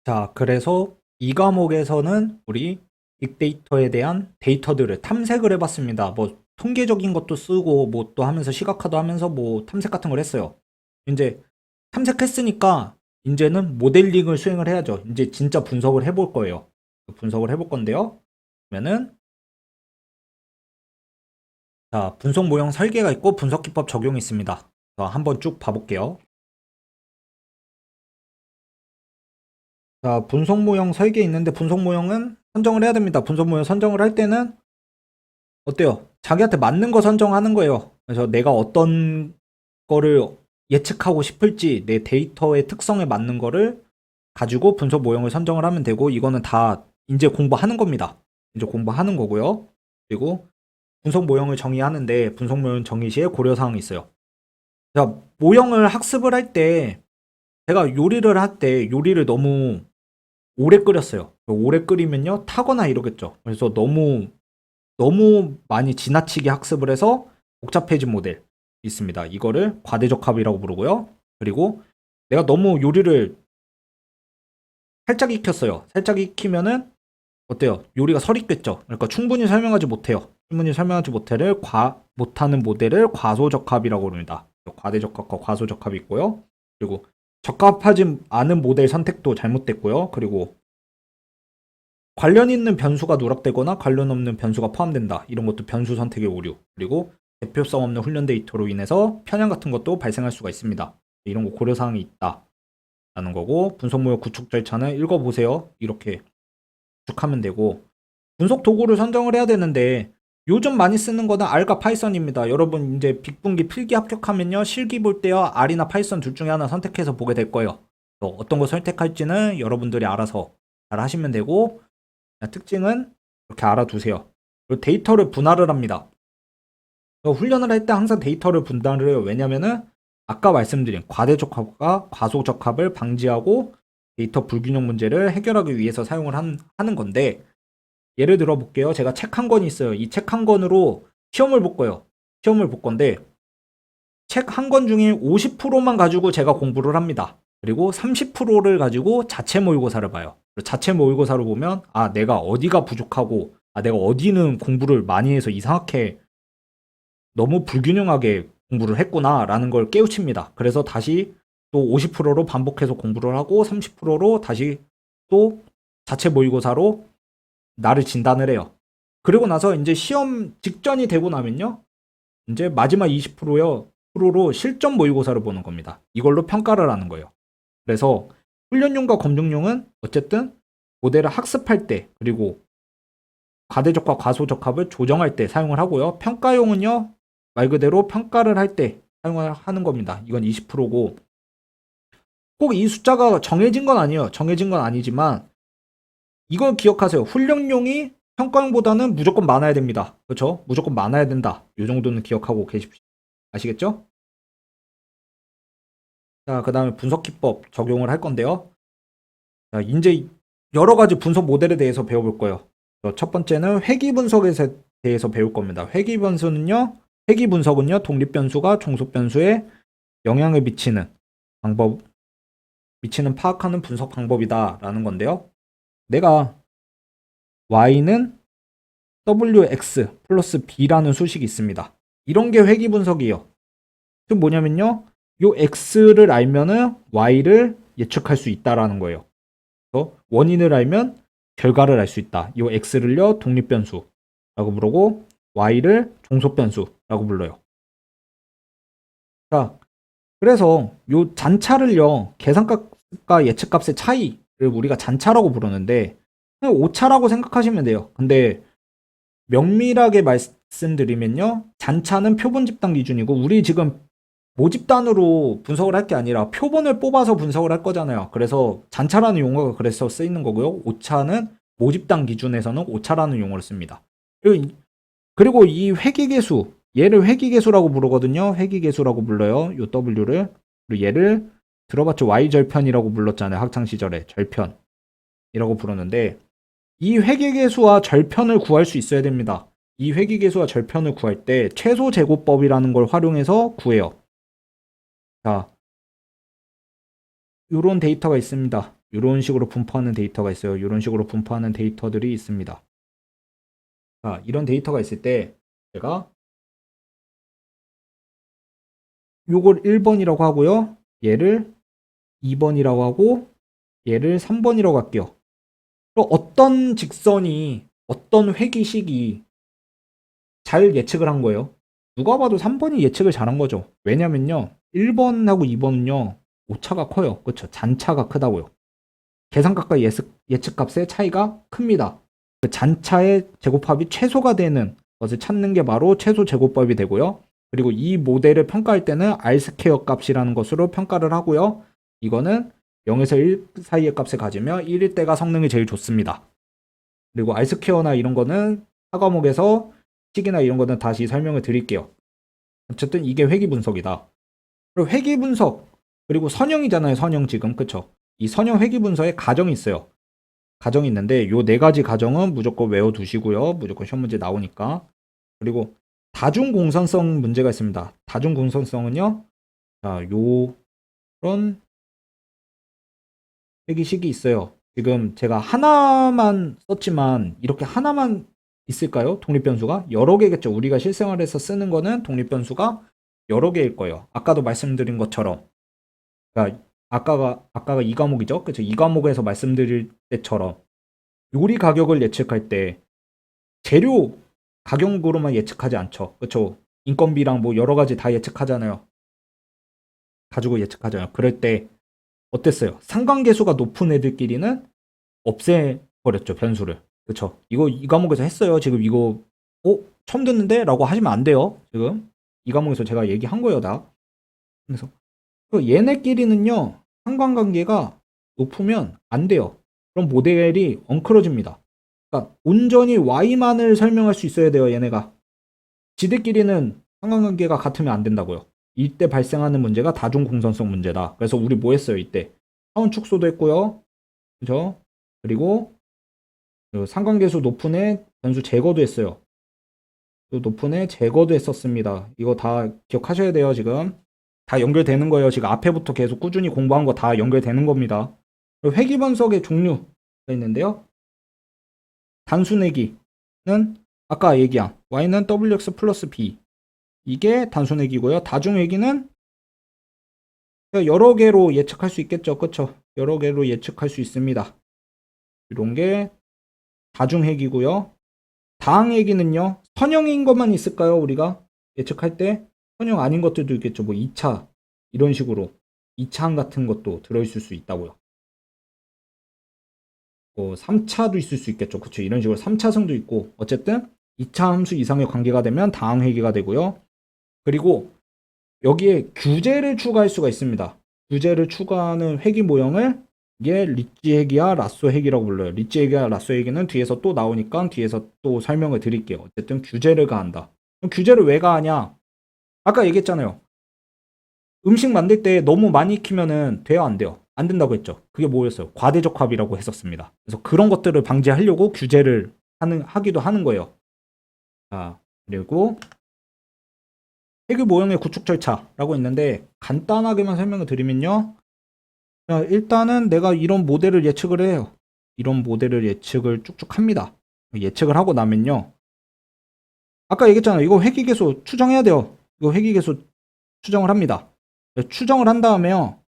자, 그래서 이 과목에서는 우리 빅데이터에 대한 데이터들을 탐색을 해봤습니다. 뭐 통계적인 것도 쓰고 뭐 또 하면서 시각화도 하면서 뭐 탐색 같은 걸 했어요. 이제 탐색했으니까 이제는 모델링을 수행을 해야죠. 이제 진짜 분석을 해볼 거예요. 분석을 해볼 건데요. 그러면은 자, 분석 모형 설계가 있고 분석 기법 적용이 있습니다. 자, 한번 쭉 봐볼게요. 자, 분석 모형 설계 있는데 분석 모형은 선정을 해야 됩니다. 분석 모형 선정을 할 때는 어때요? 자기한테 맞는 거 선정하는 거예요. 그래서 내가 어떤 거를 예측하고 싶을지 내 데이터의 특성에 맞는 거를 가지고 분석 모형을 선정을 하면 되고 이거는 다 이제 공부하는 겁니다. 이제 공부하는 거고요. 그리고 분석 모형을 정의하는데 분석 모형 정의 시에 고려 사항이 있어요. 자, 모형을 학습을 할 때 제가 요리를 할 때 요리를 너무 오래 끓였어요. 오래 끓이면요 타거나 이러겠죠. 그래서 너무 많이 지나치게 학습을 해서 복잡해진 모델 있습니다. 이거를 과대적합이라고 부르고요. 그리고 내가 너무 요리를 살짝 익혔어요. 살짝 익히면은 어때요? 요리가 설익겠죠. 그러니까 충분히 설명하지 못해요. 충분히 설명하지 못하는 모델을 과소적합이라고 부릅니다. 과대적합과 과소적합이 있고요. 그리고 적합하지 않은 모델 선택도 잘못됐고요. 그리고 관련 있는 변수가 누락되거나 관련 없는 변수가 포함된다. 이런 것도 변수 선택의 오류. 그리고 대표성 없는 훈련 데이터로 인해서 편향 같은 것도 발생할 수가 있습니다. 이런 거 고려사항이 있다. 라는 거고 분석 모형 구축 절차는 읽어보세요. 이렇게 구축하면 되고 분석 도구를 선정을 해야 되는데 요즘 많이 쓰는 거는 R과 파이썬입니다. 여러분 이제 빅분기 필기 합격하면요. 실기 볼 때요. R이나 파이썬 둘 중에 하나 선택해서 보게 될 거예요. 어떤 거 선택할지는 여러분들이 알아서 잘 하시면 되고 특징은 이렇게 알아두세요. 그리고 데이터를 분할을 합니다. 훈련을 할 때 항상 데이터를 분할을 해요. 왜냐면은 아까 말씀드린 과대적합과 과소적합을 방지하고 데이터 불균형 문제를 해결하기 위해서 사용을 하는 건데 예를 들어 볼게요. 제가 책 한 권이 있어요. 이 책 한 권으로 시험을 볼 거예요. 시험을 볼 건데 책 한 권 중에 50%만 가지고 제가 공부를 합니다. 그리고 30%를 가지고 자체 모의고사를 봐요. 자체 모의고사를 보면 아 내가 어디가 부족하고 아 내가 어디는 공부를 많이 해서 이상하게 너무 불균형하게 공부를 했구나라는 걸 깨우칩니다. 그래서 다시 또 50%로 반복해서 공부를 하고 30%로 다시 또 자체 모의고사로 나를 진단을 해요. 그리고 나서 이제 시험 직전이 되고 나면요. 이제 마지막 20%요. 프로로 실전 모의고사를 보는 겁니다. 이걸로 평가를 하는 거예요. 그래서 훈련용과 검증용은 어쨌든 모델을 학습할 때 그리고 과대적과 과소적합을 조정할 때 사용을 하고요. 평가용은요. 말 그대로 평가를 할 때 사용을 하는 겁니다. 이건 20%고 꼭 이 숫자가 정해진 건 아니에요. 정해진 건 아니지만 이걸 기억하세요. 훈련용이 평가용보다는 무조건 많아야 됩니다. 그렇죠? 무조건 많아야 된다. 이 정도는 기억하고 계십시오. 아시겠죠? 자, 그 다음에 분석 기법 적용을 할 건데요. 자, 이제 여러 가지 분석 모델에 대해서 배워볼 거예요. 첫 번째는 회귀 분석에 대해서 배울 겁니다. 회귀 분석은요, 독립 변수가 종속 변수에 영향을 미치는 파악하는 분석 방법이다라는 건데요. 내가 y는 wx 플러스 b라는 수식이 있습니다. 이런 게 회귀 분석이에요. 즉 뭐냐면요, 요 x를 알면은 y를 예측할 수 있다라는 거예요. 원인을 알면 결과를 알 수 있다. 이 x를요 독립변수라고 부르고 y를 종속변수라고 불러요. 자, 그래서 요 잔차를요 계산값과 예측값의 차이를 우리가 잔차라고 부르는데 그냥 오차라고 생각하시면 돼요. 근데 명밀하게 말씀드리면요 잔차는 표본 집단 기준이고 우리 지금 모집단으로 분석을 할 게 아니라 표본을 뽑아서 분석을 할 거잖아요. 그래서 잔차라는 용어가 그래서 쓰이는 거고요. 오차는 모집단 기준에서는 오차라는 용어를 씁니다. 그리고 이 회귀계수, 얘를 회귀계수라고 부르거든요. 회귀계수라고 불러요. 요 W를. 그리고 얘를 들어봤죠. Y절편이라고 불렀잖아요. 학창시절에. 절편이라고 부르는데 이 회귀계수와 절편을 구할 수 있어야 됩니다. 이 회귀계수와 절편을 구할 때 최소제곱법이라는 걸 활용해서 구해요. 자, 요런 데이터가 있습니다. 이런 식으로 분포하는 데이터가 있어요. 이런 식으로 분포하는 데이터들이 있습니다. 자, 이런 데이터가 있을 때 제가 요걸 1번이라고 하고요. 얘를 2번이라고 하고 얘를 3번이라고 할게요. 그럼 어떤 직선이 어떤 회귀식이 잘 예측을 한 거예요. 누가 봐도 3번이 예측을 잘한 거죠. 왜냐면요. 1번하고 2번은요. 오차가 커요. 그렇죠. 잔차가 크다고요. 계산값과 예측값의 차이가 큽니다. 그 잔차의 제곱합이 최소가 되는 것을 찾는 게 바로 최소 제곱법이 되고요. 그리고 이 모델을 평가할 때는 R스퀘어 값이라는 것으로 평가를 하고요. 이거는 0에서 1 사이의 값을 가지며 1일 때가 성능이 제일 좋습니다. 그리고 R스퀘어나 이런 거는 사과목에서 식이나 이런 거는 다시 설명을 드릴게요. 어쨌든 이게 회귀 분석이다. 그리고 회귀 분석, 그리고 선형이잖아요. 선형 지금. 그쵸? 이 선형 회귀 분석에 가정이 있어요. 가정이 있는데 요 네 가지 가정은 무조건 외워두시고요. 무조건 시험 문제 나오니까. 그리고 다중공선성 문제가 있습니다. 다중공선성은요. 자, 요런 회귀식이 있어요. 지금 제가 하나만 썼지만 이렇게 하나만 있을까요? 독립변수가? 여러 개겠죠. 우리가 실생활에서 쓰는 거는 독립변수가 여러 개일 거예요. 아까도 말씀드린 것처럼. 그러니까 아까가 이 과목이죠. 그쵸? 이 과목에서 말씀드릴 때처럼 요리 가격을 예측할 때 재료 가격으로만 예측하지 않죠. 그쵸? 인건비랑 뭐 여러 가지 다 예측하잖아요. 가지고 예측하잖아요. 그럴 때 어땠어요? 상관계수가 높은 애들끼리는 없애버렸죠, 변수를. 그쵸? 이거 이 과목에서 했어요. 지금 이거 처음 듣는데? 라고 하시면 안 돼요. 지금 이 과목에서 제가 얘기한 거예요, 다. 그래서 얘네끼리는요, 상관관계가 높으면 안 돼요. 그럼 모델이 엉클어집니다. 그러니까 온전히 Y만을 설명할 수 있어야 돼요, 얘네가. 지들끼리는 상관관계가 같으면 안 된다고요. 이때 발생하는 문제가 다중공선성 문제다. 그래서 우리 뭐 했어요, 이때? 차원 축소도 했고요. 그죠? 그리고 상관계수 높은 애 변수 제거도 했어요. 높은 애 제거도 했었습니다. 이거 다 기억하셔야 돼요, 지금. 다 연결되는 거예요. 지금 앞에부터 계속 꾸준히 공부한 거 다 연결되는 겁니다. 회귀분석의 종류가 있는데요. 단순회귀는 아까 얘기한 y는 wx 플러스 b 이게 단순회귀고요. 다중회귀는 여러 개로 예측할 수 있겠죠. 그쵸? 여러 개로 예측할 수 있습니다. 이런 게 다중회귀고요. 다항회귀는요. 선형인 것만 있을까요? 우리가 예측할 때 선형 아닌 것들도 있겠죠. 뭐 2차 이런 식으로 2차항 같은 것도 들어있을 수 있다고요. 3차도 있을 수 있겠죠. 그쵸? 이런 식으로 3차성도 있고 어쨌든 2차 함수 이상의 관계가 되면 다항회귀가 되고요. 그리고 여기에 규제를 추가할 수가 있습니다. 규제를 추가하는 회귀 모형을 이게 리치 회귀와 라쏘 회귀라고 불러요. 리치 회귀와 라쏘 회귀는 뒤에서 또 나오니까 뒤에서 또 설명을 드릴게요. 어쨌든 규제를 가한다. 그럼 규제를 왜 가하냐? 아까 얘기했잖아요. 음식 만들 때 너무 많이 익히면은 돼요, 안 돼요? 안 된다고 했죠. 그게 뭐였어요? 과대적합이라고 했었습니다. 그래서 그런 것들을 방지하려고 규제를 하기도 하는 거예요. 자, 그리고 회귀 모형의 구축 절차라고 있는데 간단하게만 설명을 드리면요. 자, 일단은 내가 이런 모델을 예측을 해요. 이런 모델을 예측을 쭉쭉 합니다. 예측을 하고 나면요. 아까 얘기했잖아요. 이거 회귀계수 추정해야 돼요. 이거 회귀계수 추정을 합니다. 추정을 한 다음에요.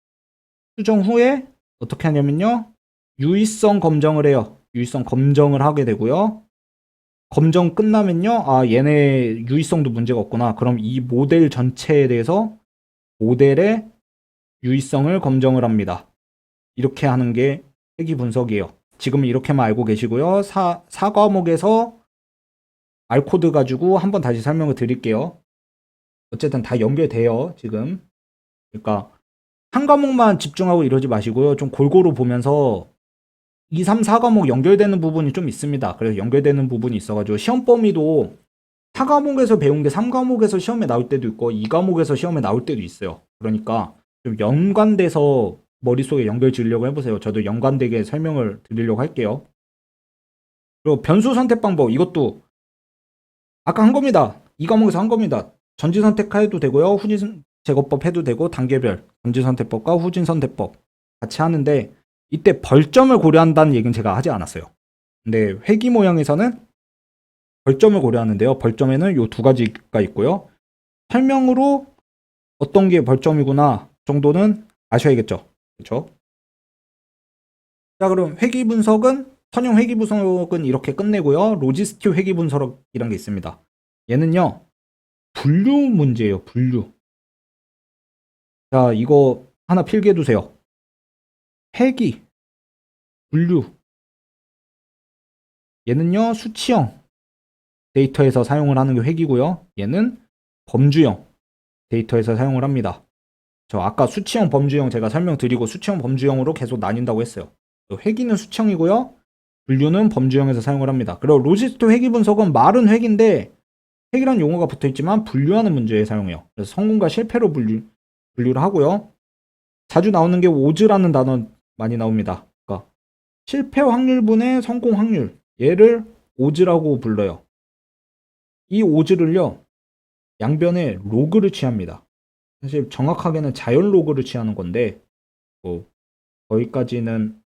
추정 후에 어떻게 하냐면요. 유의성 검정을 해요. 유의성 검정을 하게 되고요. 검정 끝나면요. 아, 얘네 유의성도 문제가 없구나. 그럼 이 모델 전체에 대해서 모델의 유의성을 검정을 합니다. 이렇게 하는 게 회귀 분석이에요. 지금 이렇게만 알고 계시고요. 4과목에서 R코드 가지고 한번 다시 설명을 드릴게요. 어쨌든 다 연결돼요, 지금. 그러니까 한 과목만 집중하고 이러지 마시고요. 좀 골고루 보면서 2, 3, 4과목 연결되는 부분이 좀 있습니다. 그래서 연결되는 부분이 있어가지고 시험 범위도 4과목에서 배운 게 3과목에서 시험에 나올 때도 있고 2과목에서 시험에 나올 때도 있어요. 그러니까 좀 연관돼서 머릿속에 연결 지으려고 해보세요. 저도 연관되게 설명을 드리려고 할게요. 그리고 변수 선택 방법 이것도 아까 한 겁니다. 이 과목에서 한 겁니다. 전지 선택해도 되고요. 후진 제거법 해도 되고 단계별 전지 선택법과 후진 선택법 같이 하는데 이때 벌점을 고려한다는 얘기는 제가 하지 않았어요. 근데 회기 모형에서는 벌점을 고려하는데요. 벌점에는 요 두 가지가 있고요. 설명으로 어떤 게 벌점이구나 정도는 아셔야겠죠. 그렇죠? 자, 그럼 회기 분석은 선형 회기 분석은 이렇게 끝내고요. 로지스틱 회기 분석이란 게 있습니다. 얘는요. 분류 문제예요. 분류. 자, 이거 하나 필기해 두세요. 회기, 분류. 얘는요. 수치형 데이터에서 사용을 하는 게 회기고요. 얘는 범주형 데이터에서 사용을 합니다. 저 아까 수치형, 범주형 제가 설명드리고 수치형, 범주형으로 계속 나뉜다고 했어요. 회기는 수치형이고요. 분류는 범주형에서 사용을 합니다. 그리고 로지스트 회기 분석은 말은 회기인데 회기란 용어가 붙어있지만 분류하는 문제에 사용해요. 그래서 성공과 실패로 분류를 하고요. 자주 나오는 게 오즈라는 단어 많이 나옵니다. 그러니까 실패 확률분의 성공 확률, 얘를 오즈라고 불러요. 이 오즈를요, 양변에 로그를 취합니다. 사실 정확하게는 자연 로그를 취하는 건데 뭐 거기까지는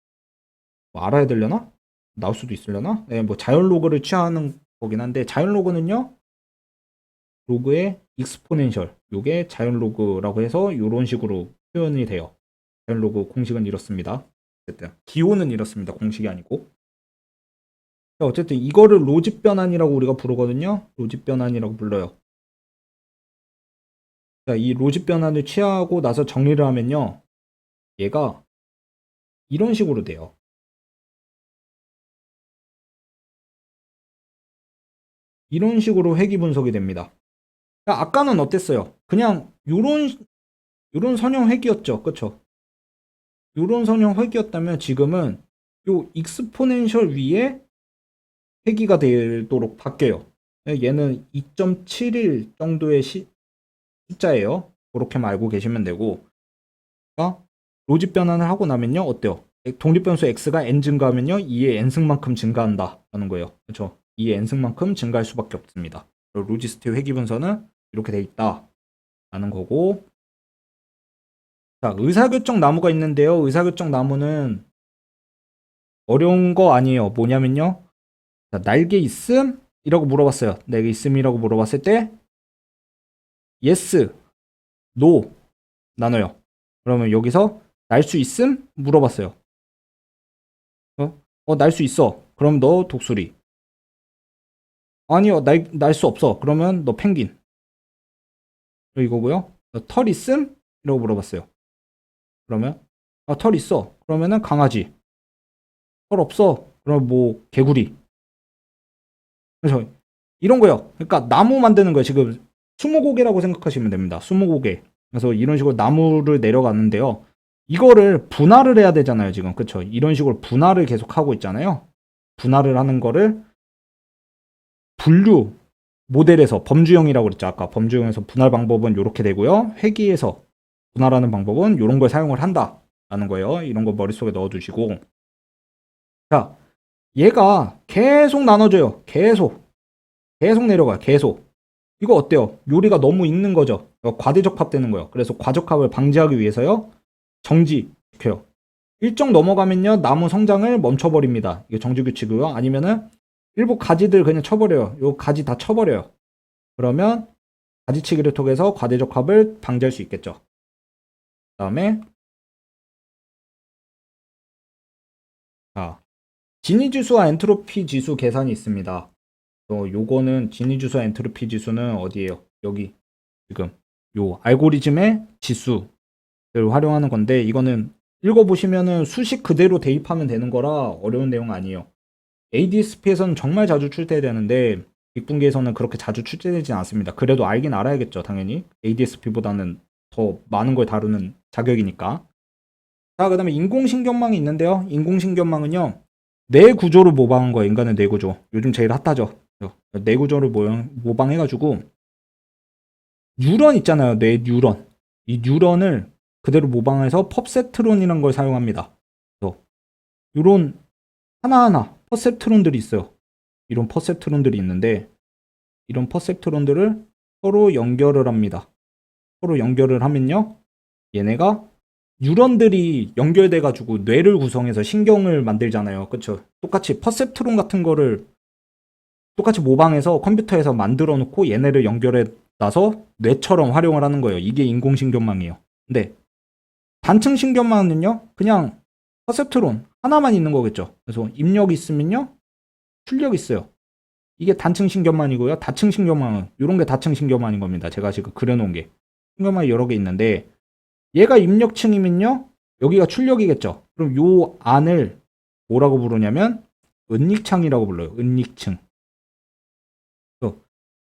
뭐 알아야 되려나? 나올 수도 있으려나? 네, 뭐 자연 로그를 취하는 거긴 한데 자연 로그는요, 로그의 익스포넨셜, 요게 자연 로그라고 해서 이런 식으로 표현이 돼요. 자연 로그 공식은 이렇습니다. 어쨌든 기호는 이렇습니다. 공식이 아니고. 자, 어쨌든 이거를 로짓 변환이라고 우리가 부르거든요. 로짓 변환이라고 불러요. 자, 이 로짓 변환을 취하고 나서 정리를 하면요, 얘가 이런 식으로 돼요. 이런 식으로 회귀 분석이 됩니다. 자, 아까는 어땠어요? 그냥 요런 선형 회귀였죠. 그쵸? 요런 선형 회귀였다면 지금은 요 익스포넨셜 위에 회귀가 되도록 바뀌어요. 얘는 2.71 정도의 숫자예요. 그렇게만 알고 계시면 되고. 그러니까 로짓 변환을 하고 나면요. 어때요? 독립변수 x가 n 증가하면요. 2의 n승만큼 증가한다라는 거예요. 그렇죠? 2의 n승만큼 증가할 수밖에 없습니다. 로지스트 회귀 분서는 이렇게 돼 있다라는 거고. 자, 의사결정 나무가 있는데요. 의사결정 나무는 어려운 거 아니에요. 뭐냐면요. 자, 날개 있음? 이라고 물어봤어요. 날개 있음이라고 물어봤을 때 yes, no 나눠요. 그러면 여기서 날 수 있음? 물어봤어요. 날 수 있어. 그럼 너 독수리. 아니요, 날 수 없어. 그러면 너 펭귄. 이거고요. 너 털 있음? 이라고 물어봤어요. 그러면 털 있어. 그러면은 강아지. 털 없어. 그럼 뭐 개구리. 그래서 이런 거요. 그러니까 나무 만드는 거예요. 지금 스무고개라고 생각하시면 됩니다. 스무고개. 그래서 이런 식으로 나무를 내려가는데요. 이거를 분할을 해야 되잖아요, 지금. 그쵸? 이런 식으로 분할을 계속 하고 있잖아요. 분할을 하는 거를 분류 모델에서 범주형이라고 그랬죠. 아까 범주형에서 분할 방법은 이렇게 되고요. 회귀에서 분할하는 방법은 이런 걸 사용을 한다라는 거예요. 이런 거 머릿속에 넣어두시고. 자, 얘가 계속 나눠져요. 계속 내려가요. 계속. 이거 어때요? 요리가 너무 익는 거죠. 과대적합 되는 거예요. 그래서 과적합을 방지하기 위해서요, 정지시켜요. 일정 넘어가면요, 나무 성장을 멈춰버립니다. 이게 정지규칙이고요. 아니면은 일부 가지들 그냥 쳐버려요. 요 가지 다 쳐버려요. 그러면 가지치기를 통해서 과대적합을 방지할 수 있겠죠. 그 다음에 자, 진위지수와 엔트로피 지수 계산이 있습니다. 요거는 진위지수와 엔트로피 지수는 어디에요? 여기 지금 요 알고리즘의 지수를 활용하는 건데, 이거는 읽어보시면은 수식 그대로 대입하면 되는 거라 어려운 내용 아니에요. ADSP에서는 정말 자주 출제되는데 빅분기에서는 그렇게 자주 출제되진 않습니다. 그래도 알긴 알아야겠죠, 당연히. ADSP보다는 더 많은 걸 다루는 자격이니까. 자, 그 다음에 인공신경망이 있는데요. 인공신경망은요, 뇌 구조를 모방한 거예요. 인간의 뇌 구조. 요즘 제일 핫하죠. 뇌 구조를 모방해가지고 뉴런 있잖아요. 뇌 뉴런. 이 뉴런을 그대로 모방해서 펍세트론이라는 걸 사용합니다. 그래서 이런 하나하나 퍼셉트론들이 있어요. 이런 퍼셉트론들이 있는데 이런 퍼셉트론들을 서로 연결을 합니다. 서로 연결을 하면요, 얘네가 뉴런들이 연결돼 가지고 뇌를 구성해서 신경을 만들잖아요. 그쵸? 똑같이 퍼셉트론 같은 거를 똑같이 모방해서 컴퓨터에서 만들어 놓고 얘네를 연결해 놔서 뇌처럼 활용을 하는 거예요. 이게 인공신경망이에요. 근데 단층 신경망은요, 그냥 퍼셉트론 하나만 있는 거겠죠. 그래서 입력 있으면요, 출력 있어요. 이게 단층 신경망이고요. 다층 신경망은 이런 게 다층 신경망인 겁니다. 제가 지금 그려놓은 게 신경망이 여러 개 있는데 얘가 입력층이면요, 여기가 출력이겠죠. 그럼 요 안을 뭐라고 부르냐면 은닉창이라고 불러요. 은닉층.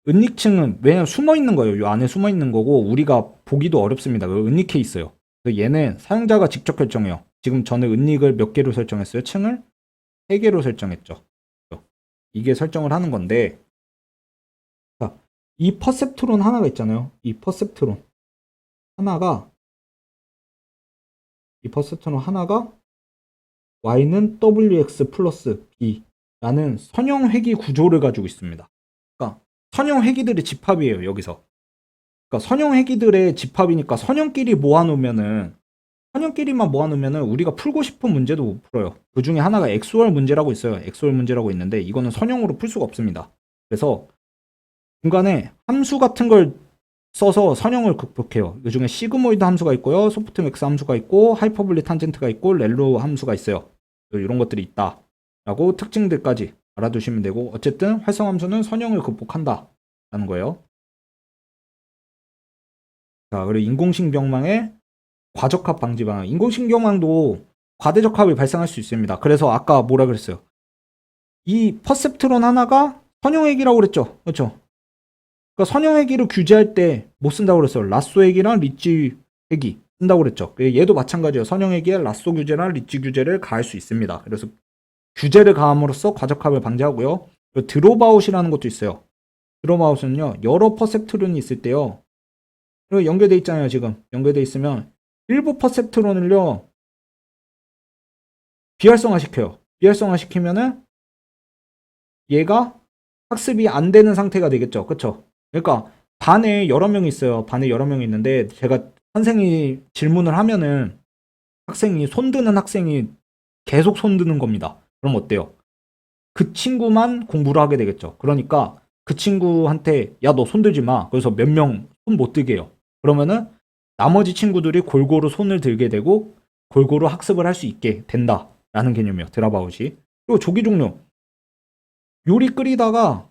은닉층은 왜냐면 숨어 있는 거예요. 요 안에 숨어 있는 거고 우리가 보기도 어렵습니다. 은닉해 있어요. 얘는 사용자가 직접 결정해요. 지금 저는 은닉을 몇 개로 설정했어요? 층을 3개로 설정했죠. 이게 설정을 하는 건데, 자, 이 퍼셉트론 하나가 있잖아요. 이 퍼셉트론 하나가 y는 wx 플러스 b라는 선형 회귀 구조를 가지고 있습니다. 그러니까 선형 회귀들의 집합이에요. 여기서. 그러니까 선형 회귀들의 집합이니까 선형끼리만 모아놓으면은 우리가 풀고 싶은 문제도 못 풀어요. 그 중에 하나가 XOR 문제라고 있어요. XOR 문제라고 있는데 이거는 선형으로 풀 수가 없습니다. 그래서 중간에 함수 같은 걸 써서 선형을 극복해요. 그 중에 시그모이드 함수가 있고요. 소프트맥스 함수가 있고 하이퍼블리 탄젠트가 있고 렐로 함수가 있어요. 이런 것들이 있다. 라고 특징들까지 알아두시면 되고 어쨌든 활성 함수는 선형을 극복한다. 라는 거예요. 자, 그리고 인공신경망의 과적합 방지 방안. 인공신경망도 과대적합이 발생할 수 있습니다. 그래서 아까 뭐라 그랬어요? 이 퍼셉트론 하나가 선형액이라고 그랬죠. 그렇죠? 그러니까 선형액이를 규제할 때 못 쓴다고 그랬어요. 라쏘액이랑 리치 액이 쓴다고 그랬죠. 얘도 마찬가지예요. 선형액에 라쏘 규제랑 리치 규제를 가할 수 있습니다. 그래서 규제를 가함으로써 과적합을 방지하고요. 드롭아웃이라는 것도 있어요. 드롭아웃은요, 여러 퍼셉트론이 있을 때요. 그리고 연결돼 있잖아요. 지금 연결돼 있으면 일부 퍼셉트론을요 비활성화 시켜요. 비활성화 시키면은 얘가 학습이 안 되는 상태가 되겠죠. 그쵸? 그러니까 반에 여러 명이 있어요. 반에 여러 명이 있는데 제가 선생이 질문을 하면은 학생이 손드는 학생이 계속 손드는 겁니다. 그럼 어때요? 그 친구만 공부를 하게 되겠죠. 그러니까 그 친구한테 야 너 손들지 마. 그래서 몇 명 손 못 들게 해요. 그러면은 나머지 친구들이 골고루 손을 들게 되고 골고루 학습을 할 수 있게 된다라는 개념이에요. 드랍아웃이. 그리고 조기 종료. 요리 끓이다가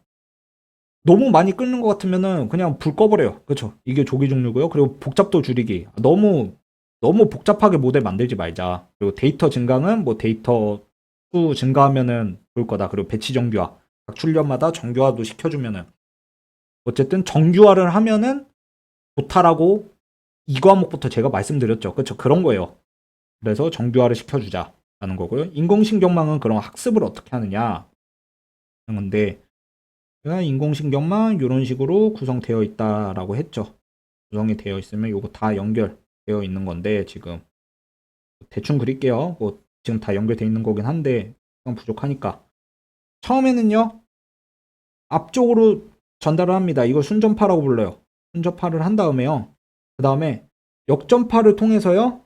너무 많이 끓는 것 같으면은 그냥 불 꺼버려요. 그렇죠? 이게 조기 종료고요. 그리고 복잡도 줄이기. 너무 복잡하게 모델 만들지 말자. 그리고 데이터 증강은 뭐 데이터 수 증가하면은 좋을 거다. 그리고 배치 정규화. 각 출력마다 정규화도 시켜주면은 어쨌든 정규화를 하면은 좋다라고 이 과목부터 제가 말씀드렸죠. 그렇죠? 그런 거예요. 그래서 정규화를 시켜주자라는 거고요. 인공신경망은 그런 학습을 어떻게 하느냐 하는 건데 인공신경망 이런 식으로 구성되어 있다라고 했죠. 구성이 되어 있으면 요거 다 연결되어 있는 건데 지금 대충 그릴게요. 뭐 지금 다 연결되어 있는 거긴 한데 시간 부족하니까 처음에는요 앞쪽으로 전달을 합니다. 이걸 순전파라고 불러요. 순전파를 한 다음에요. 그 다음에 역전파를 통해서요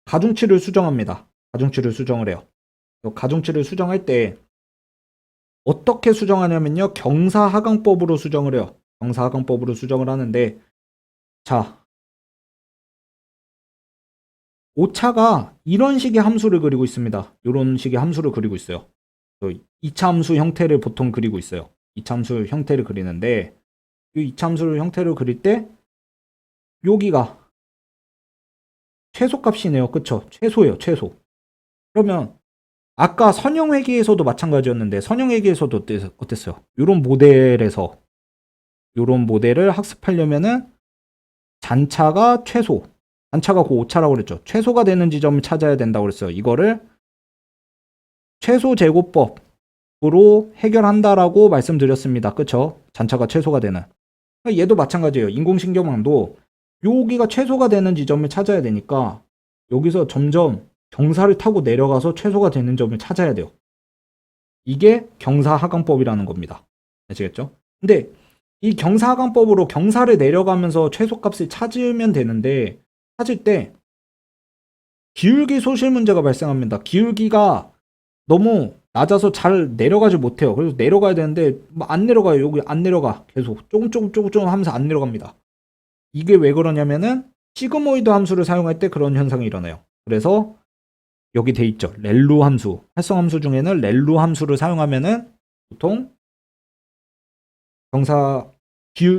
가중치를 수정합니다. 가중치를 수정을 해요. 가중치를 수정할 때 어떻게 수정하냐면요. 경사하강법으로 수정을 해요. 경사하강법으로 수정을 하는데 자 오차가 이런 식의 함수를 그리고 있습니다. 이런 식의 함수를 그리고 있어요. 2차 함수 형태를 보통 그리고 있어요. 2차 함수 형태를 그리는데 이 2차 함수 형태를 그릴 때 여기가 최소값이네요. 그쵸? 최소예요. 최소. 그러면 아까 선형회계에서도 마찬가지였는데 선형회계에서도 어땠어요? 이런 모델을 학습하려면은 잔차가 최소, 잔차가 그 오차라고 그랬죠. 최소가 되는 지점을 찾아야 된다고 그랬어요. 이거를 최소 제곱법으로 해결한다라고 말씀드렸습니다. 그쵸? 잔차가 최소가 되는. 얘도 마찬가지예요. 인공신경망도 여기가 최소가 되는 지점을 찾아야 되니까 여기서 점점 경사를 타고 내려가서 최소가 되는 점을 찾아야 돼요. 이게 경사하강법이라는 겁니다. 아시겠죠? 근데 이 경사하강법으로 경사를 내려가면서 최소값을 찾으면 되는데 찾을 때 기울기 소실 문제가 발생합니다. 기울기가 너무 낮아서 잘 내려가지 못해요. 그래서 내려가야 되는데 안 내려가요. 여기 안 내려가. 계속 조금 하면서 안 내려갑니다. 이게 왜 그러냐면은 시그모이드 함수를 사용할 때 그런 현상이 일어나요. 그래서 여기 돼 있죠. 렐루 함수. 활성 함수 중에는 렐루 함수를 사용하면은 보통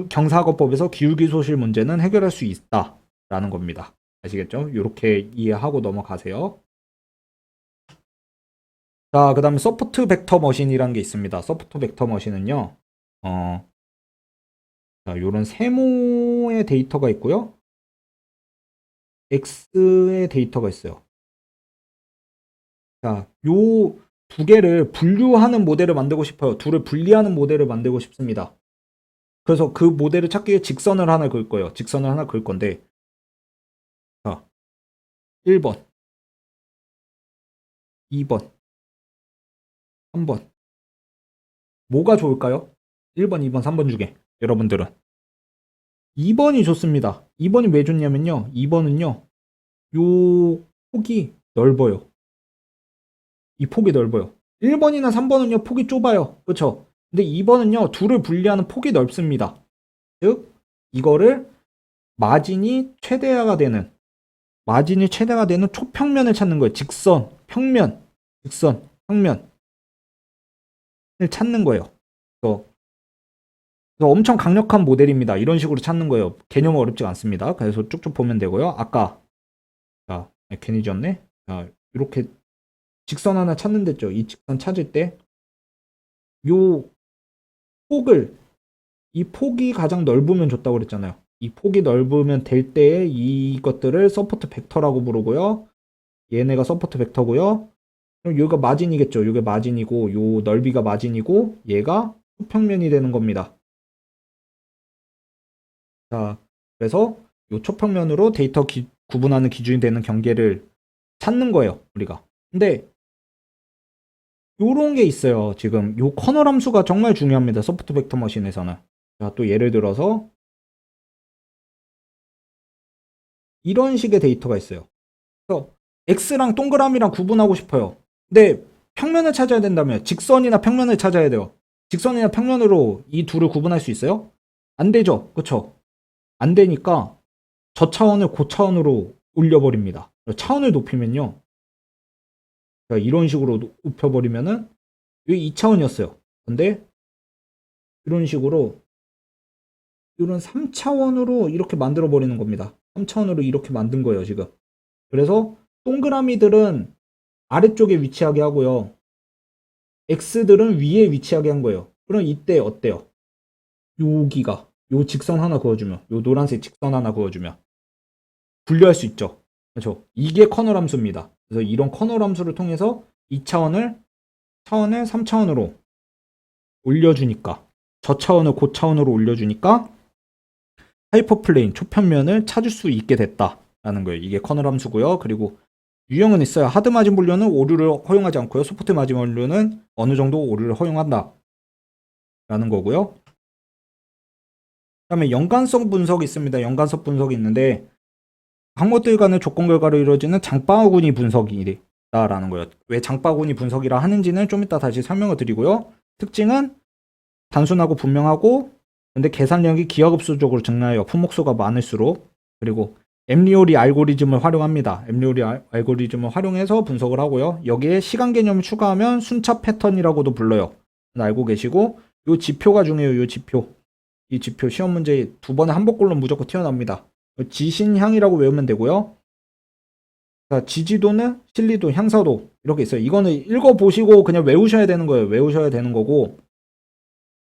경사학어법에서 기울기 소실 문제는 해결할 수 있다라는 겁니다. 아시겠죠? 이렇게 이해하고 넘어가세요. 자, 그 다음에 서포트 벡터 머신이라는 게 있습니다. 서포트 벡터 머신은요, 자, 요런 세모의 데이터가 있고요. X의 데이터가 있어요. 자, 요 두 개를 분류하는 모델을 만들고 싶어요. 둘을 분리하는 모델을 만들고 싶습니다. 그래서 그 모델을 찾기 위해 직선을 하나 그을 거예요. 직선을 하나 그을 건데, 자, 1번, 2번, 3번. 뭐가 좋을까요? 1번, 2번, 3번 중에. 여러분들은. 2번이 좋습니다. 2번이 왜 좋냐면요. 2번은요. 요 폭이 넓어요. 이 폭이 넓어요. 1번이나 3번은요. 폭이 좁아요. 그렇죠? 근데 2번은요. 둘을 분리하는 폭이 넓습니다. 즉 이거를 마진이 최대화가 되는 초평면을 찾는 거예요. 직선, 평면, 직선, 평면을 찾는 거예요. 그래서 엄청 강력한 모델입니다. 이런 식으로 찾는 거예요. 개념은 어렵지 않습니다. 그래서 쭉쭉 보면 되고요. 아까 자, 괜히 지었네. 자, 이렇게 직선 하나 찾는 데죠. 이 직선 찾을 때 요 폭을 이 폭이 가장 넓으면 좋다고 그랬잖아요. 이 폭이 넓으면 될 때에 이것들을 서포트 벡터라고 부르고요. 얘네가 서포트 벡터고요. 그럼 여기가 마진이겠죠. 이게 마진이고 요 넓이가 마진이고 얘가 초평면이 되는 겁니다. 자, 그래서 요 초평면으로 데이터 구분하는 기준이 되는 경계를 찾는 거예요, 우리가. 근데 요런 게 있어요. 지금 요 커널 함수가 정말 중요합니다. 소프트 벡터 머신에서는. 자, 또 예를 들어서 이런 식의 데이터가 있어요. 그래서 x랑 동그라미랑 구분하고 싶어요. 근데 평면을 찾아야 된다면 직선이나 평면을 찾아야 돼요. 직선이나 평면으로 이 둘을 구분할 수 있어요? 안 되죠. 그쵸? 안 되니까 저차원을 고차원으로 올려버립니다. 차원을 높이면요. 자, 이런 식으로 높여버리면은 여기 2차원이었어요. 근데 이런 식으로 이런 3차원으로 이렇게 만들어 버리는 겁니다. 3차원으로 이렇게 만든 거예요, 지금. 그래서 동그라미들은 아래쪽에 위치하게 하고요. X들은 위에 위치하게 한 거예요. 그럼 이때 어때요? 여기가 요 직선 하나 그어주면 요 노란색 직선 하나 그어주면 분류할 수 있죠. 그렇죠? 이게 커널 함수입니다. 그래서 이런 커널 함수를 통해서 2차원을 3차원으로 올려주니까 저차원을 고차원으로 올려주니까 하이퍼플레인 초편면을 찾을 수 있게 됐다라는 거예요. 이게 커널 함수고요. 그리고 유형은 있어요. 하드 마진 분류는 오류를 허용하지 않고요. 소프트 마진 분류는 어느 정도 오류를 허용한다 라는 거고요. 그다음에 연관성 분석이 있습니다. 연관성 분석이 있는데 항목들 간의 조건 결과로 이루어지는 장바구니 분석이다라는 거예요. 왜 장바구니 분석이라 하는지는 좀 이따 다시 설명을 드리고요. 특징은 단순하고 분명하고 근데 계산력이 기하급수적으로 증가해요. 품목수가 많을수록. 그리고 엠리오리 알고리즘을 활용합니다. 엠리오리 알고리즘을 활용해서 분석을 하고요. 여기에 시간 개념을 추가하면 순차 패턴이라고도 불러요. 알고 계시고 요 지표가 중요해요. 요 지표. 이 지표 시험 문제 두 번에 한 번꼴로 무조건 튀어나옵니다. 지신향이라고 외우면 되고요. 자, 지지도는 실리도, 향사도 이렇게 있어요. 이거는 읽어보시고 그냥 외우셔야 되는 거예요. 외우셔야 되는 거고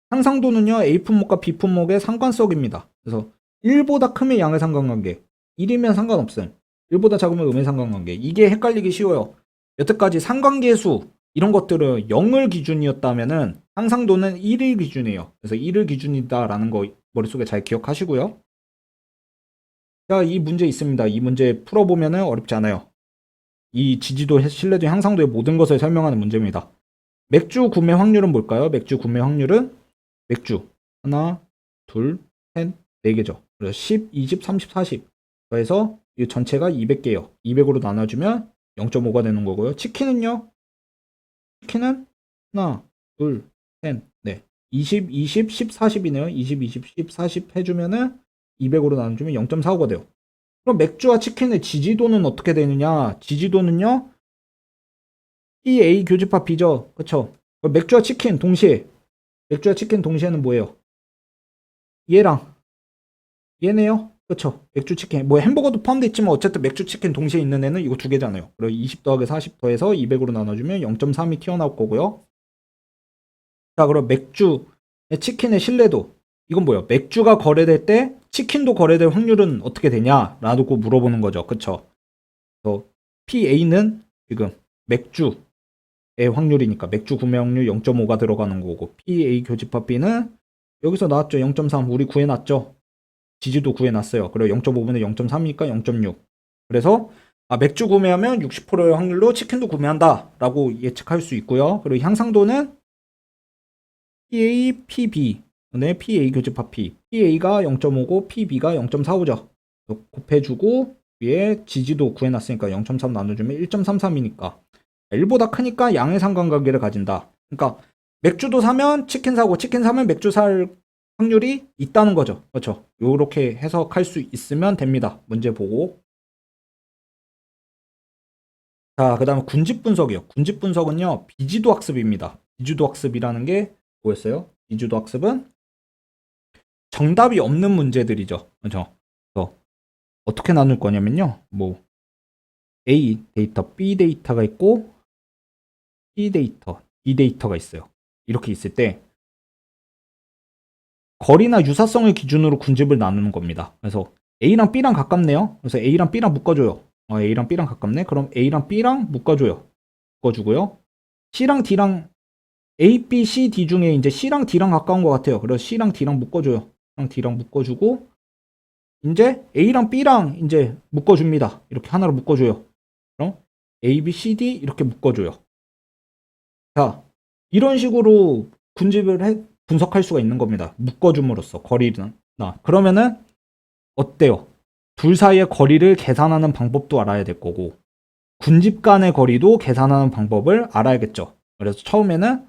향상도는요. A품목과 B품목의 상관성입니다. 그래서 1보다 크면 양의 상관관계 1이면 상관없음 1보다 작으면 음의 상관관계 이게 헷갈리기 쉬워요. 여태까지 상관계수 이런 것들은 0을 기준이었다면은 향상도는 1을 기준이에요. 그래서 1을 기준이다라는 거 머릿속에 잘 기억하시고요. 자, 이 문제 있습니다. 이 문제 풀어보면은 어렵지 않아요. 이 지지도, 신뢰도, 향상도의 모든 것을 설명하는 문제입니다. 맥주 구매 확률은 뭘까요? 맥주 구매 확률은 맥주 하나, 둘, 셋, 네 개죠. 그래서 10, 20, 30, 40. 그래서 이 전체가 200개요. 200으로 나눠주면 0.5가 되는 거고요. 치킨은요? 치킨은 하나, 둘, 셋, 넷. 20, 20, 10, 40이네요. 20, 20, 10, 40 해주면은 200으로 나눠주면 0.45가 돼요. 그럼 맥주와 치킨의 지지도는 어떻게 되느냐? 지지도는요? PA 교집합 B죠. 그쵸? 맥주와 치킨 동시에 맥주와 치킨 동시에는 뭐예요? 얘랑 얘네요. 그쵸? 맥주 치킨 뭐 햄버거도 포함되어 있지만 어쨌든 맥주 치킨 동시에 있는 애는 이거 두 개잖아요. 그리고 20 더하기 40 더해서 200으로 나눠주면 0.3이 튀어나올 거고요. 자, 그럼 맥주의 치킨의 신뢰도 이건 뭐예요? 맥주가 거래될 때 치킨도 거래될 확률은 어떻게 되냐라고 물어보는 거죠. 그쵸? PA는 지금 맥주의 확률이니까 맥주 구매 확률 0.5가 들어가는 거고 PA 교집합 B는 여기서 나왔죠. 0.3 우리 구해놨죠. 지지도 구해놨어요. 그리고 0.5분의 0.3이니까 0.6. 그래서 맥주 구매하면 60%의 확률로 치킨도 구매한다라고 예측할 수 있고요. 그리고 향상도는 PA, PB, 네, PA 교집합 P. PA가 0.5고 PB가 0.45죠. 곱해주고 위에 지지도 구해놨으니까 0.3 나눠주면 1.33이니까 1보다 크니까 양의 상관관계를 가진다. 그러니까 맥주도 사면 치킨 사고 치킨 사면 맥주 살 확률이 있다는 거죠. 그렇죠? 요렇게 해석할 수 있으면 됩니다. 문제 보고. 자, 그 다음에 군집 분석이요. 군집 분석은요, 비지도 학습입니다. 비지도 학습이라는 게 뭐였어요? 비지도 학습은 정답이 없는 문제들이죠. 그렇죠? 어떻게 나눌 거냐면요. 뭐 A 데이터, B 데이터가 있고 C 데이터, D 데이터가 있어요. 이렇게 있을 때 거리나 유사성을 기준으로 군집을 나누는 겁니다. 그래서 A랑 B랑 가깝네요. 그래서 A랑 B랑 묶어줘요. A랑 B랑 가깝네. 그럼 A랑 B랑 묶어줘요. 묶어주고요. C랑 D랑 A, B, C, D 중에 이제 C랑 D랑 가까운 것 같아요. 그래서 C랑 D랑 묶어줘요. C랑 D랑 묶어주고 이제 A랑 B랑 이제 묶어줍니다. 이렇게 하나로 묶어줘요. 그럼 A, B, C, D 이렇게 묶어줘요. 자, 이런 식으로 분석할 수가 있는 겁니다. 묶어줌으로써 거리나. 그러면은 어때요? 둘 사이의 거리를 계산하는 방법도 알아야 될 거고 군집 간의 거리도 계산하는 방법을 알아야겠죠. 그래서 처음에는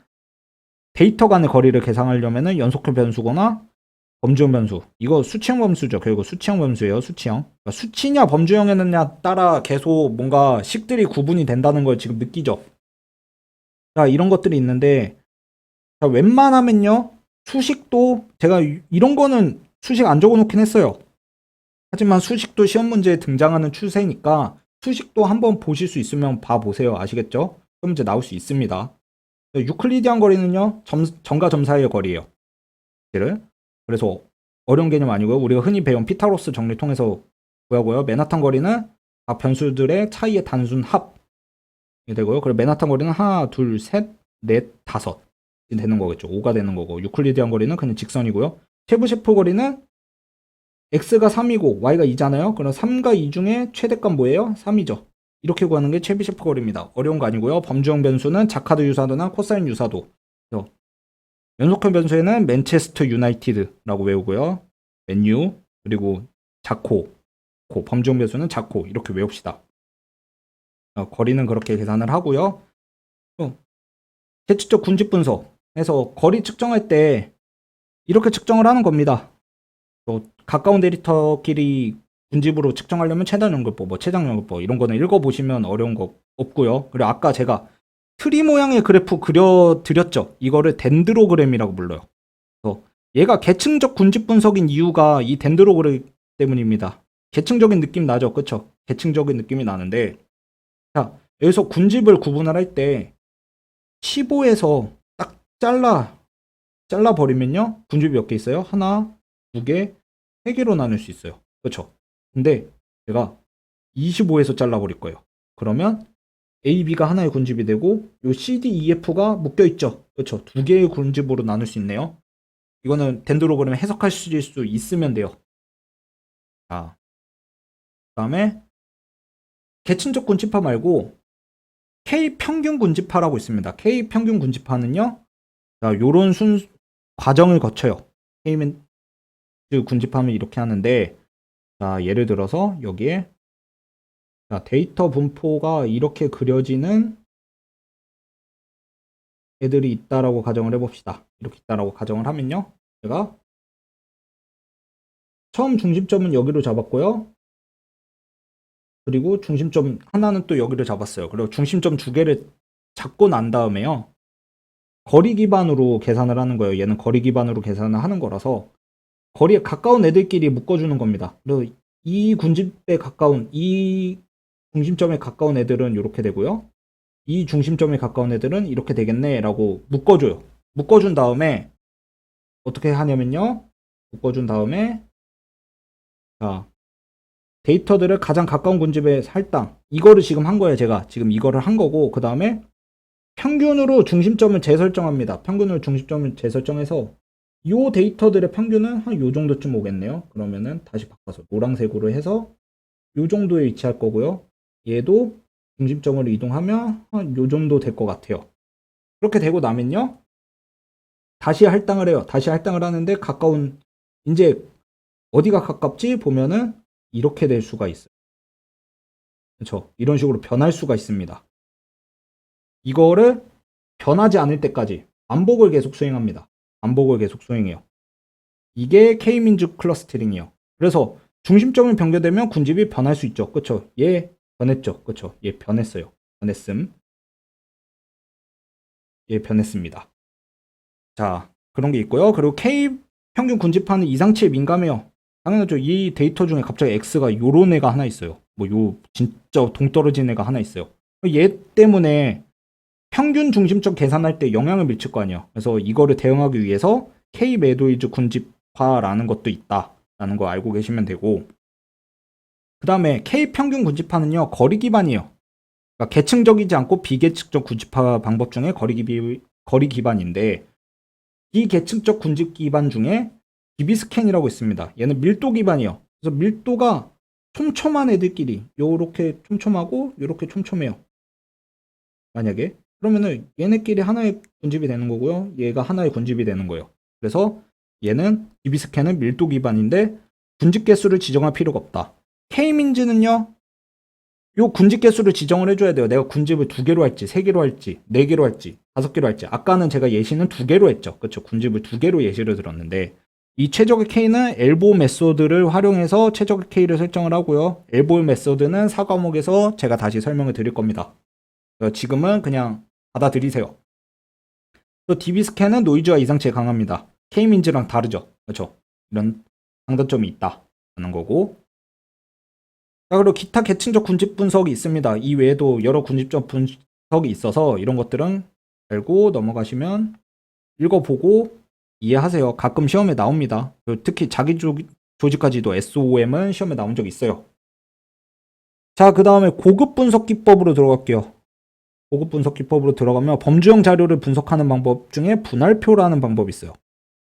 데이터 간의 거리를 계산하려면은 연속형 변수거나 범주형 변수. 이거 수치형 범수죠. 결국 수치형 범수예요. 수치형. 그러니까 수치냐 범주형이냐 따라 계속 뭔가 식들이 구분이 된다는 걸 지금 느끼죠. 자, 이런 것들이 있는데 자, 웬만하면요. 수식도 제가 이런 거는 수식 안 적어 놓긴 했어요. 하지만 수식도 시험 문제에 등장하는 추세니까 수식도 한번 보실 수 있으면 봐보세요. 아시겠죠? 시험 문제 나올 수 있습니다. 유클리디안 거리는요. 점과 점 사이의 거리예요. 그래서 어려운 개념 아니고요. 우리가 흔히 배운 피타고라스 정리 통해서 구하고요. 맨하탄 거리는 각 변수들의 차이의 단순 합이 되고요. 그리고 맨하탄 거리는 하나, 둘, 셋, 넷, 다섯 되는 거겠죠. 5가 되는 거고 유클리디안 거리는 그냥 직선이고요. 체브셰프 거리는 x가 3이고 y가 2잖아요. 그럼 3과 2 중에 최대값 뭐예요? 3이죠. 이렇게 구하는 게 체비셰프 거리입니다. 어려운 거 아니고요. 범주형 변수는 자카드 유사도나 코사인 유사도. 연속형 변수에는 맨체스터 유나이티드라고 외우고요. 맨유 그리고 자코 범주형 변수는 자코 이렇게 외웁시다. 거리는 그렇게 계산을 하고요. 계측적 군집 분석에서 거리 측정할 때 이렇게 측정을 하는 겁니다. 가까운 데이터끼리 군집으로 측정하려면 최단 연결법, 최장 연결법 이런 거는 읽어보시면 어려운 거 없고요. 그리고 아까 제가 트리 모양의 그래프 그려드렸죠. 이거를 덴드로그램이라고 불러요. 얘가 계층적 군집 분석인 이유가 이 덴드로그램 때문입니다. 계층적인 느낌 나죠, 그쵸? 계층적인 느낌이 나는데, 자 여기서 군집을 구분을 할 때 15에서 딱 잘라 버리면요, 군집이 몇 개 있어요? 하나, 두 개, 세 개로 나눌 수 있어요. 그쵸? 근데 제가 25에서 잘라 버릴 거예요. 그러면 A, B가 하나의 군집이 되고 요 C, D, E, F가 묶여 있죠. 그렇죠? 두 개의 군집으로 나눌 수 있네요. 이거는 덴드로그램 해석하실 수 있으면 돼요. 자, 그다음에 계층적 군집화 말고 K 평균 군집화라고 있습니다. K 평균 군집화는요. 자, 요런 과정을 거쳐요. K 군집하면 이렇게 하는데 자, 예를 들어서 여기에 자, 데이터 분포가 이렇게 그려지는 애들이 있다라고 가정을 해봅시다. 이렇게 있다라고 가정을 하면요. 제가 처음 중심점은 여기로 잡았고요. 그리고 중심점 하나는 또 여기를 잡았어요. 그리고 중심점 두 개를 잡고 난 다음에요. 거리 기반으로 계산을 하는 거예요. 얘는 거리 기반으로 계산을 하는 거라서 거리에 가까운 애들끼리 묶어주는 겁니다. 그리고 이 군집에 가까운 이 중심점에 가까운 애들은 이렇게 되고요. 이 중심점에 가까운 애들은 이렇게 되겠네 라고 묶어줘요. 묶어준 다음에 어떻게 하냐면요. 묶어준 다음에 자 데이터들을 가장 가까운 군집에 할당 이거를 지금 한 거예요. 제가 지금 이거를 한 거고 그 다음에 평균으로 중심점을 재설정합니다. 평균으로 중심점을 재설정해서 요 데이터들의 평균은 한 요 정도쯤 오겠네요. 그러면은 다시 바꿔서 노란색으로 해서 요 정도에 위치할 거고요. 얘도 중심점으로 이동하면 한 요 정도 될 것 같아요. 그렇게 되고 나면요. 다시 할당을 해요. 다시 할당을 하는데 가까운 이제 어디가 가깝지 보면은 이렇게 될 수가 있어요. 그렇죠? 이런 식으로 변할 수가 있습니다. 이거를 변하지 않을 때까지 반복을 계속 수행합니다. 반복을 계속 수행해요. 이게 K민주 클러스터링이에요. 그래서 중심점이 변경되면 군집이 변할 수 있죠. 그쵸? 얘 변했죠. 그쵸? 얘 변했어요. 변했음. 얘 변했습니다. 자, 그런 게 있고요. 그리고 K 평균 군집하는 이상치에 민감해요. 당연하죠. 이 데이터 중에 갑자기 X가 요런 애가 하나 있어요. 뭐 요 진짜 동떨어진 애가 하나 있어요. 얘 때문에 평균 중심점 계산할 때 영향을 미칠 거 아니에요. 그래서 이거를 대응하기 위해서 K 매도이즈 군집화라는 것도 있다라는 거 알고 계시면 되고 그 다음에 K 평균 군집화는요 거리 기반이에요. 그러니까 계층적이지 않고 비계층적 군집화 방법 중에 거리 기반인데 비계층적 군집 기반 중에 DB스캔이라고 있습니다. 얘는 밀도 기반이에요. 그래서 밀도가 촘촘한 애들끼리 요렇게 촘촘하고 요렇게 촘촘해요. 만약에 그러면은 얘네끼리 하나의 군집이 되는 거고요. 얘가 하나의 군집이 되는 거예요. 그래서 얘는 DB스캔은 밀도 기반인데 군집 개수를 지정할 필요가 없다. K민지는요. 요 군집 개수를 지정을 해줘야 돼요. 내가 군집을 2개로 할지 3개로 할지 4개로 할지 5개로 할지 아까는 제가 예시는 2개로 했죠. 그렇죠. 군집을 2개로 예시를 들었는데 이 최적의 K는 엘보 메소드를 활용해서 최적의 K를 설정을 하고요. 엘보 메소드는 4과목에서 제가 다시 설명을 드릴 겁니다. 지금은 그냥 받아들이세요. 또 DB스캔은 노이즈와 이상치에 강합니다. K민즈랑 다르죠. 그렇죠. 이런 장단점이 있다는 거고 자, 그리고 기타 계층적 군집 분석이 있습니다. 이 외에도 여러 군집적 분석이 있어서 이런 것들은 알고 넘어가시면 읽어보고 이해하세요. 가끔 시험에 나옵니다. 특히 자기 조직까지도 SOM은 시험에 나온 적 있어요. 자, 그 다음에 고급 분석 기법으로 들어갈게요. 고급 분석 기법으로 들어가면 범주형 자료를 분석하는 방법 중에 분할표라는 방법이 있어요.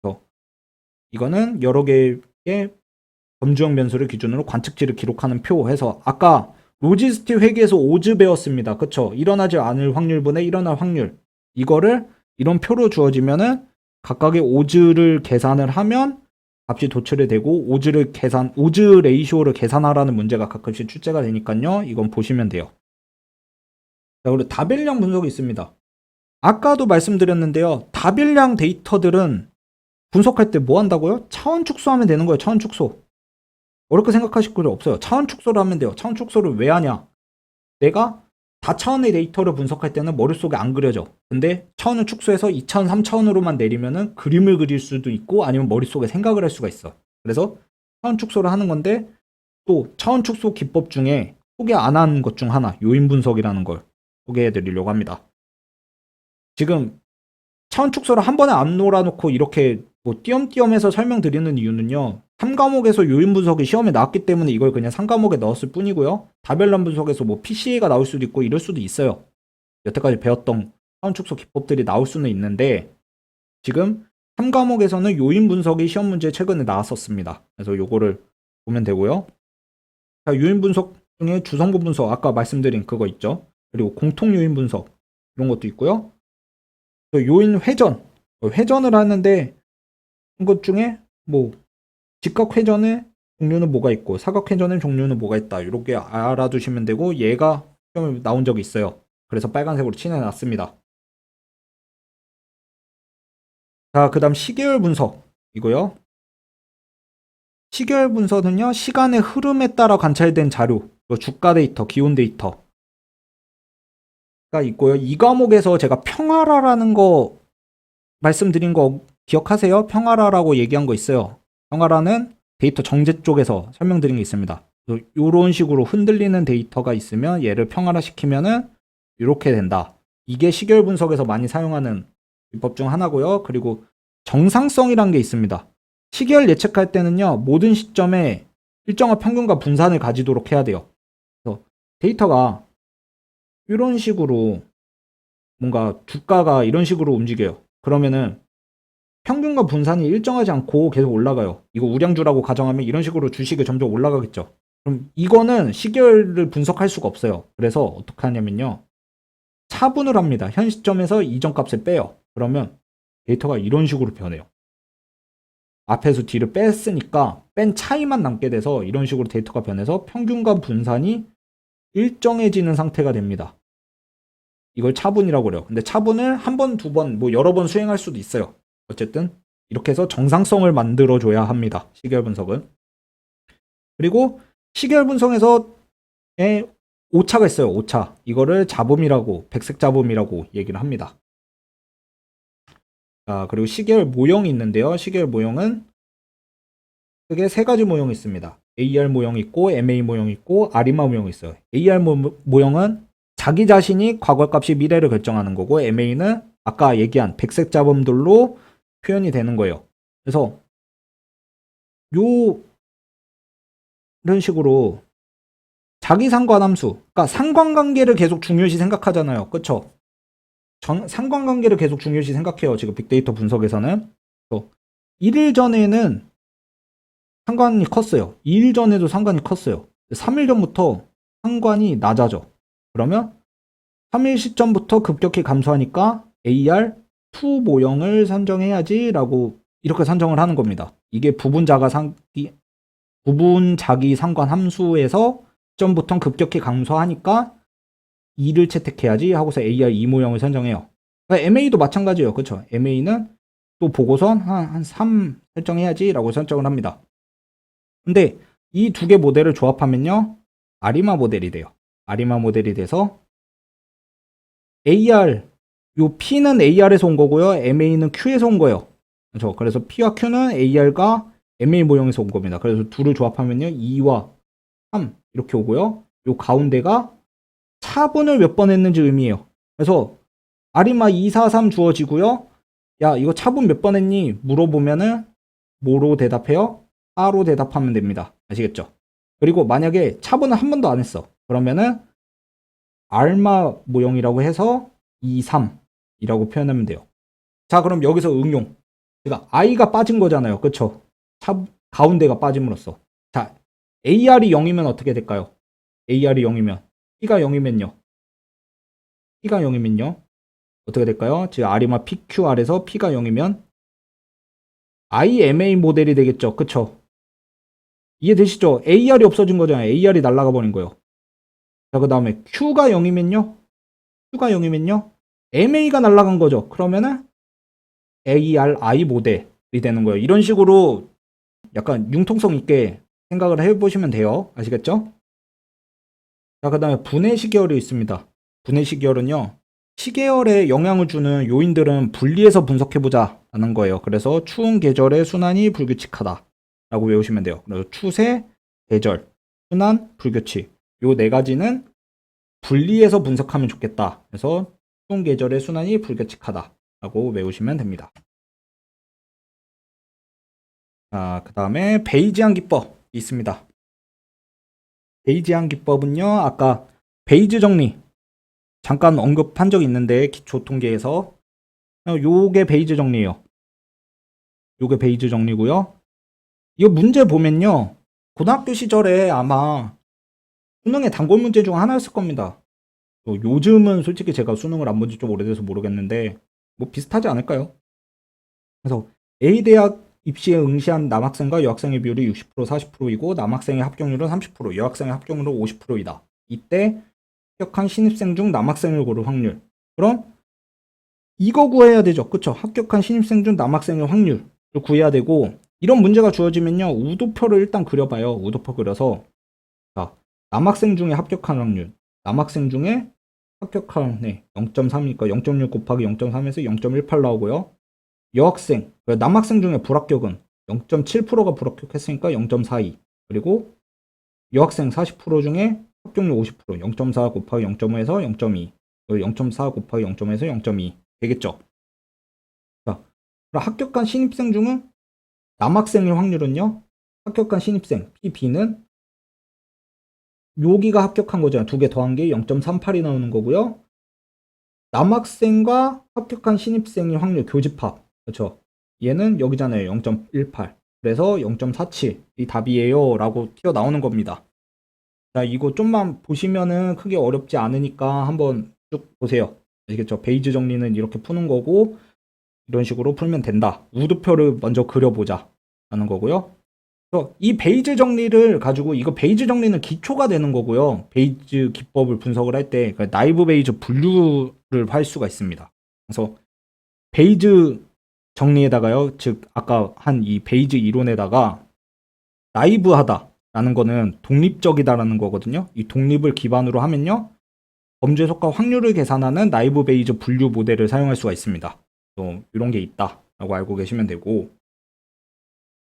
그래서 이거는 여러 개의 범주형 변수를 기준으로 관측치를 기록하는 표 해서 아까 로지스틱 회계에서 오즈 배웠습니다. 그쵸? 일어나지 않을 확률분의 일어날 확률 이거를 이런 표로 주어지면은 각각의 오즈를 계산을 하면 값이 도출이 되고 오즈 레이쇼를 계산하라는 문제가 가끔씩 출제가 되니까요. 이건 보시면 돼요. 자, 그리고 다별량 분석이 있습니다. 아까도 말씀드렸는데요. 다별량 데이터들은 분석할 때 뭐 한다고요? 차원 축소하면 되는 거예요. 차원 축소. 어렵게 생각하실 필요 없어요. 차원 축소를 하면 돼요. 차원 축소를 왜 하냐? 내가 다차원의 데이터를 분석할 때는 머릿속에 안 그려져. 근데 차원을 축소해서 2차원, 3차원으로만 내리면은 그림을 그릴 수도 있고 아니면 머릿속에 생각을 할 수가 있어. 그래서 차원 축소를 하는 건데 또 차원 축소 기법 중에 소개 안 한 것 중 하나, 요인 분석이라는 걸 소개해 드리려고 합니다. 지금 차원 축소를 한 번에 안 놀아놓고 이렇게 뭐 띄엄띄엄해서 설명드리는 이유는요. 3과목에서 요인 분석이 시험에 나왔기 때문에 이걸 그냥 3과목에 넣었을 뿐이고요. 다별량 분석에서 뭐 PCA가 나올 수도 있고 이럴 수도 있어요. 여태까지 배웠던 차원 축소 기법들이 나올 수는 있는데 지금 3과목에서는 요인 분석이 시험 문제에 최근에 나왔었습니다. 그래서 요거를 보면 되고요. 자, 요인 분석 중에 주성분 분석 아까 말씀드린 그거 있죠. 그리고 공통 요인 분석 이런 것도 있고요. 또 요인 회전을 하는데 것 중에 뭐 직각 회전을 종류는 뭐가 있고 사각회전의 종류는 뭐가 있다. 이렇게 알아두시면 되고 얘가 시험에 나온 적이 있어요. 그래서 빨간색으로 칠해놨습니다. 자, 그 다음 시계열 분석 이거요. 시계열 분석은요, 시간의 흐름에 따라 관찰된 자료, 주가 데이터, 기온 데이터가 있고요. 이 과목에서 제가 평화라라는 거 말씀드린 거 기억하세요? 평화라라고 얘기한 거 있어요. 평화라는 데이터 정제 쪽에서 설명드린 게 있습니다. 이런 식으로 흔들리는 데이터가 있으면 얘를 평화라 시키면은 이렇게 된다. 이게 시계열 분석에서 많이 사용하는 비법 중 하나고요. 그리고 정상성이란 게 있습니다. 시계열 예측할 때는요, 모든 시점에 일정한 평균과 분산을 가지도록 해야 돼요. 그래서 데이터가 이런 식으로 뭔가 주가가 이런 식으로 움직여요. 그러면은 평균과 분산이 일정하지 않고 계속 올라가요. 이거 우량주라고 가정하면 이런 식으로 주식이 점점 올라가겠죠. 그럼 이거는 시계열을 분석할 수가 없어요. 그래서 어떻게 하냐면요, 차분을 합니다. 현 시점에서 이전 값을 빼요. 그러면 데이터가 이런 식으로 변해요. 앞에서 뒤를 뺐으니까 뺀 차이만 남게 돼서 이런 식으로 데이터가 변해서 평균과 분산이 일정해지는 상태가 됩니다. 이걸 차분이라고 그래요. 근데 차분을 한 번, 두 번, 뭐 여러 번 수행할 수도 있어요. 어쨌든 이렇게 해서 정상성을 만들어줘야 합니다. 시계열 분석은. 그리고 시계열 분석에서 오차가 있어요. 오차. 이거를 잡음이라고, 백색 잡음이라고 얘기를 합니다. 자, 그리고 시계열 모형이 있는데요. 시계열 모형은 크게 세 가지 모형이 있습니다. AR 모형이 있고, MA 모형이 있고, 아리마 모형이 있어요. AR 모형은 자기 자신이 과거값이 미래를 결정하는 거고, MA는 아까 얘기한 백색 잡음들로 표현이 되는 거예요. 그래서 이런 식으로 자기 상관함수, 그러니까 상관관계를 계속 중요시 생각하잖아요. 그쵸? 상관관계를 계속 중요시 생각해요. 지금 빅데이터 분석에서는. 1일 전에는 상관이 컸어요. 2일 전에도 상관이 컸어요. 3일 전부터 상관이 낮아져. 그러면 3일 시점부터 급격히 감소하니까 AR2 모형을 선정해야지 라고 이렇게 선정을 하는 겁니다. 이게 부분 자기 상관 함수에서 시점부터 급격히 감소하니까 2를 채택해야지 하고서 AR2 모형을 선정해요. 그러니까 MA도 마찬가지예요. 그렇죠? MA는 또 보고선 한 3 설정해야지 라고 설정을 합니다. 근데 이 두 개 모델을 조합하면요, 아리마 모델이 돼요. 아리마 모델이 돼서 AR, 요 P는 AR에서 온 거고요, MA는 Q에서 온 거예요. 그렇죠? 그래서 P와 Q는 AR과 MA 모형에서 온 겁니다. 그래서 둘을 조합하면요, 2와 3 이렇게 오고요. 요 가운데가 차분을 몇 번 했는지 의미해요. 그래서 아리마 2, 4, 3 주어지고요. 야, 이거 차분 몇 번 했니? 물어보면은 뭐로 대답해요? 4로 대답하면 됩니다. 아시겠죠? 그리고 만약에 차분을 한 번도 안 했어. 그러면은 알마 모형이라고 해서 2, 3이라고 표현하면 돼요. 자, 그럼 여기서 응용. 제가 I가 빠진 거잖아요. 그쵸? 가운데가 빠짐으로써. 자, AR이 0이면 어떻게 될까요? AR이 0이면. P가 0이면요. P가 0이면요. 어떻게 될까요? 지금 아리마 PQR에서 P가 0이면 IMA 모델이 되겠죠. 그쵸? 이해되시죠? AR이 없어진 거잖아요. AR이 날아가 버린 거예요. 자, 그 다음에 Q가 0이면요. Q가 0이면요. MA가 날아간 거죠. 그러면은 ARI 모델이 되는 거예요. 이런 식으로 약간 융통성 있게 생각을 해보시면 돼요. 아시겠죠? 자, 그 다음에 분해 시계열이 있습니다. 분해 시계열은요, 시계열에 영향을 주는 요인들은 분리해서 분석해보자 라는 거예요. 그래서 추운 계절의 순환이 불규칙하다 라고 외우시면 돼요. 그래서 추세, 계절, 순환, 불규칙, 요 네 가지는 분리해서 분석하면 좋겠다. 그래서 추운 계절의 순환이 불규칙하다 라고 외우시면 됩니다. 자, 그 다음에 베이지안 기법이 있습니다. 베이지안 기법은요, 아까 베이즈 정리 잠깐 언급한 적이 있는데, 기초 통계에서 요게 베이즈 정리예요. 요게 베이즈 정리고요. 이거 문제 보면요, 고등학교 시절에 아마 수능의 단골 문제 중 하나였을 겁니다. 요즘은 솔직히 제가 수능을 안 본 지 좀 오래돼서 모르겠는데 뭐 비슷하지 않을까요? 그래서 A 대학 입시에 응시한 남학생과 여학생의 비율이 60% 40%이고 남학생의 합격률은 30% 여학생의 합격률은 50%이다. 이때 합격한 신입생 중 남학생을 고를 확률. 그럼 이거 구해야 되죠. 그쵸? 합격한 신입생 중 남학생의 확률을 구해야 되고 이런 문제가 주어지면요. 우도표를 일단 그려봐요. 우도표 그려서 자, 남학생 중에 합격한 확률. 남학생 중에 합격한 0.3이니까 0.6 곱하기 0.3에서 0.18 나오고요. 여학생, 남학생 중에 불합격은 0.7%가 불합격했으니까 0.42. 그리고 여학생 40% 중에 합격률 50%, 0.4 곱하기 0.5에서 0.2. 0.4 곱하기 0.5에서 0.2. 되겠죠? 자, 그럼 합격한 신입생 중은 남학생의 확률은요? 합격한 신입생, PB는 여기가 합격한 거잖아요. 두 개 더한 게 0.38이 나오는 거고요. 남학생과 합격한 신입생의 확률 교집합. 그렇죠. 얘는 여기잖아요. 0.18. 그래서 0.47이 답이에요. 라고 튀어나오는 겁니다. 자, 이거 좀만 보시면은 크게 어렵지 않으니까 한번 쭉 보세요. 아시겠죠? 베이지 정리는 이렇게 푸는 거고 이런 식으로 풀면 된다. 우두표를 먼저 그려보자 라는 거고요. 이 베이지 정리를 가지고 이거 베이지 정리는 기초가 되는 거고요. 베이지 기법을 분석을 할 때 나이브 베이지 분류를 할 수가 있습니다. 그래서 베이지 정리에다가요, 즉 아까 한 이 베이지 이론에다가 나이브하다라는 거는 독립적이다라는 거거든요. 이 독립을 기반으로 하면요, 범죄 속과 확률을 계산하는 나이브 베이지 분류 모델을 사용할 수가 있습니다. 이런 게 있다라고 알고 계시면 되고.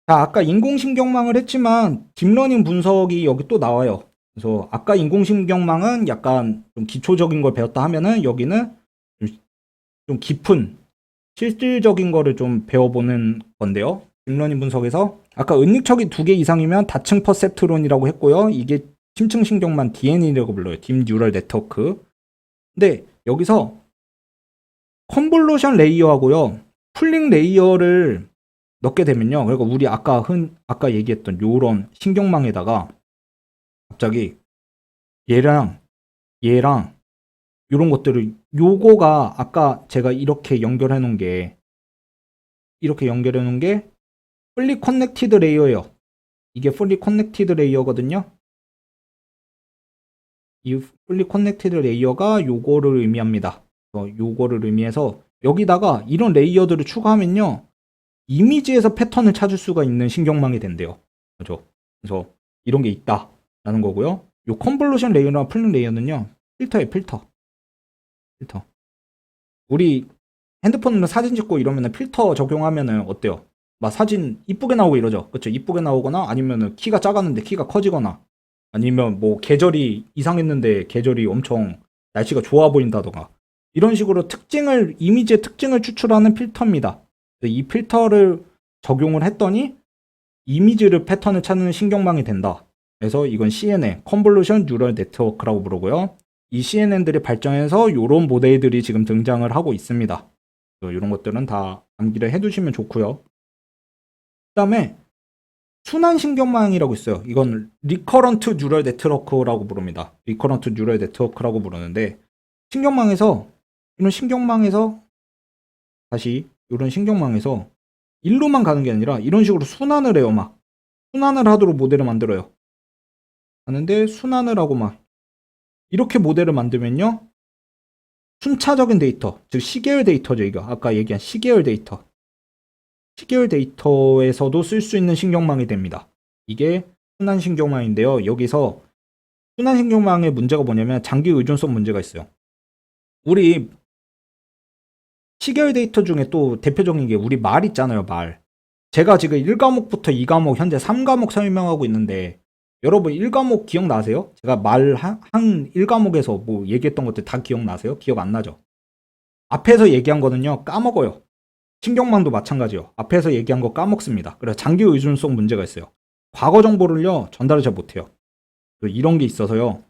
자, 아까 인공신경망을 했지만 딥러닝 분석이 여기 또 나와요. 그래서 아까 인공신경망은 약간 좀 기초적인 걸 배웠다 하면은 여기는 좀 깊은 실질적인 거를 좀 배워보는 건데요. 딥러닝 분석에서 아까 은닉척이 2개 이상이면 다층 퍼셉트론이라고 했고요. 이게 심층 신경망 DNA라고 불러요. 딥 뉴럴 네트워크. 근데 여기서 컨볼루션 레이어하고요, 풀링 레이어를 넣게 되면요. 그러니까 우리 아까 얘기했던 요런 신경망에다가 갑자기 얘랑 요런 것들을, 요거가 아까 제가 이렇게 연결해 놓은 게 풀리 커넥티드 레이어예요. 이게 풀리 커넥티드 레이어거든요. 이 풀리 커넥티드 레이어가 요거를 의미합니다. 요거를 의미해서 여기다가 이런 레이어들을 추가하면요, 이미지에서 패턴을 찾을 수가 있는 신경망이 된대요. 그죠? 그래서 이런 게 있다라는 거고요. 요 컨볼루션 레이어나 풀링 레이어는요, 필터예요, 필터. 우리 핸드폰으로 사진 찍고 이러면은 필터 적용하면은 어때요? 막 사진 이쁘게 나오고 이러죠. 그쵸? 이쁘게 나오거나 아니면은 키가 작았는데 키가 커지거나 아니면 뭐 계절이 이상했는데 계절이 엄청 날씨가 좋아 보인다던가 이런 식으로 이미지의 특징을 추출하는 필터입니다. 이 필터를 적용을 했더니 이미지를 패턴을 찾는 신경망이 된다. 그래서 이건 CNN, 컨볼루션 뉴럴 네트워크라고 부르고요. 이 CNN들이 발전해서 이런 모델들이 지금 등장을 하고 있습니다. 이런 것들은 다 암기를 해두시면 좋고요. 그 다음에 순환신경망이라고 있어요. 이건 리커런트 뉴럴 네트워크라고 부릅니다. 리커런트 뉴럴 네트워크라고 부르는데 이런 신경망에서 다시 이런 신경망에서 일로만 가는 게 아니라 이런 식으로 순환을 해요. 막 순환을 하도록 모델을 만들어요. 하는데 순환을 하고 막 이렇게 모델을 만들면요, 순차적인 데이터, 즉 시계열 데이터죠. 이거 아까 얘기한 시계열 데이터에서도 쓸 수 있는 신경망이 됩니다. 이게 순환신경망인데요. 여기서 순환신경망의 문제가 뭐냐면 장기 의존성 문제가 있어요. 우리 시계열 데이터 중에 또 대표적인 게 우리 말 있잖아요. 말. 제가 지금 1과목부터 2과목 현재 3과목 설명하고 있는데 여러분 1과목 기억나세요? 제가 말 한 1과목에서 뭐 얘기했던 것들 다 기억나세요? 기억 안 나죠? 앞에서 얘기한 거는요, 까먹어요. 신경망도 마찬가지요. 앞에서 얘기한 거 까먹습니다. 그래서 장기 의존성 문제가 있어요. 과거 정보를요, 전달을 잘 못해요. 이런 게 있어서요,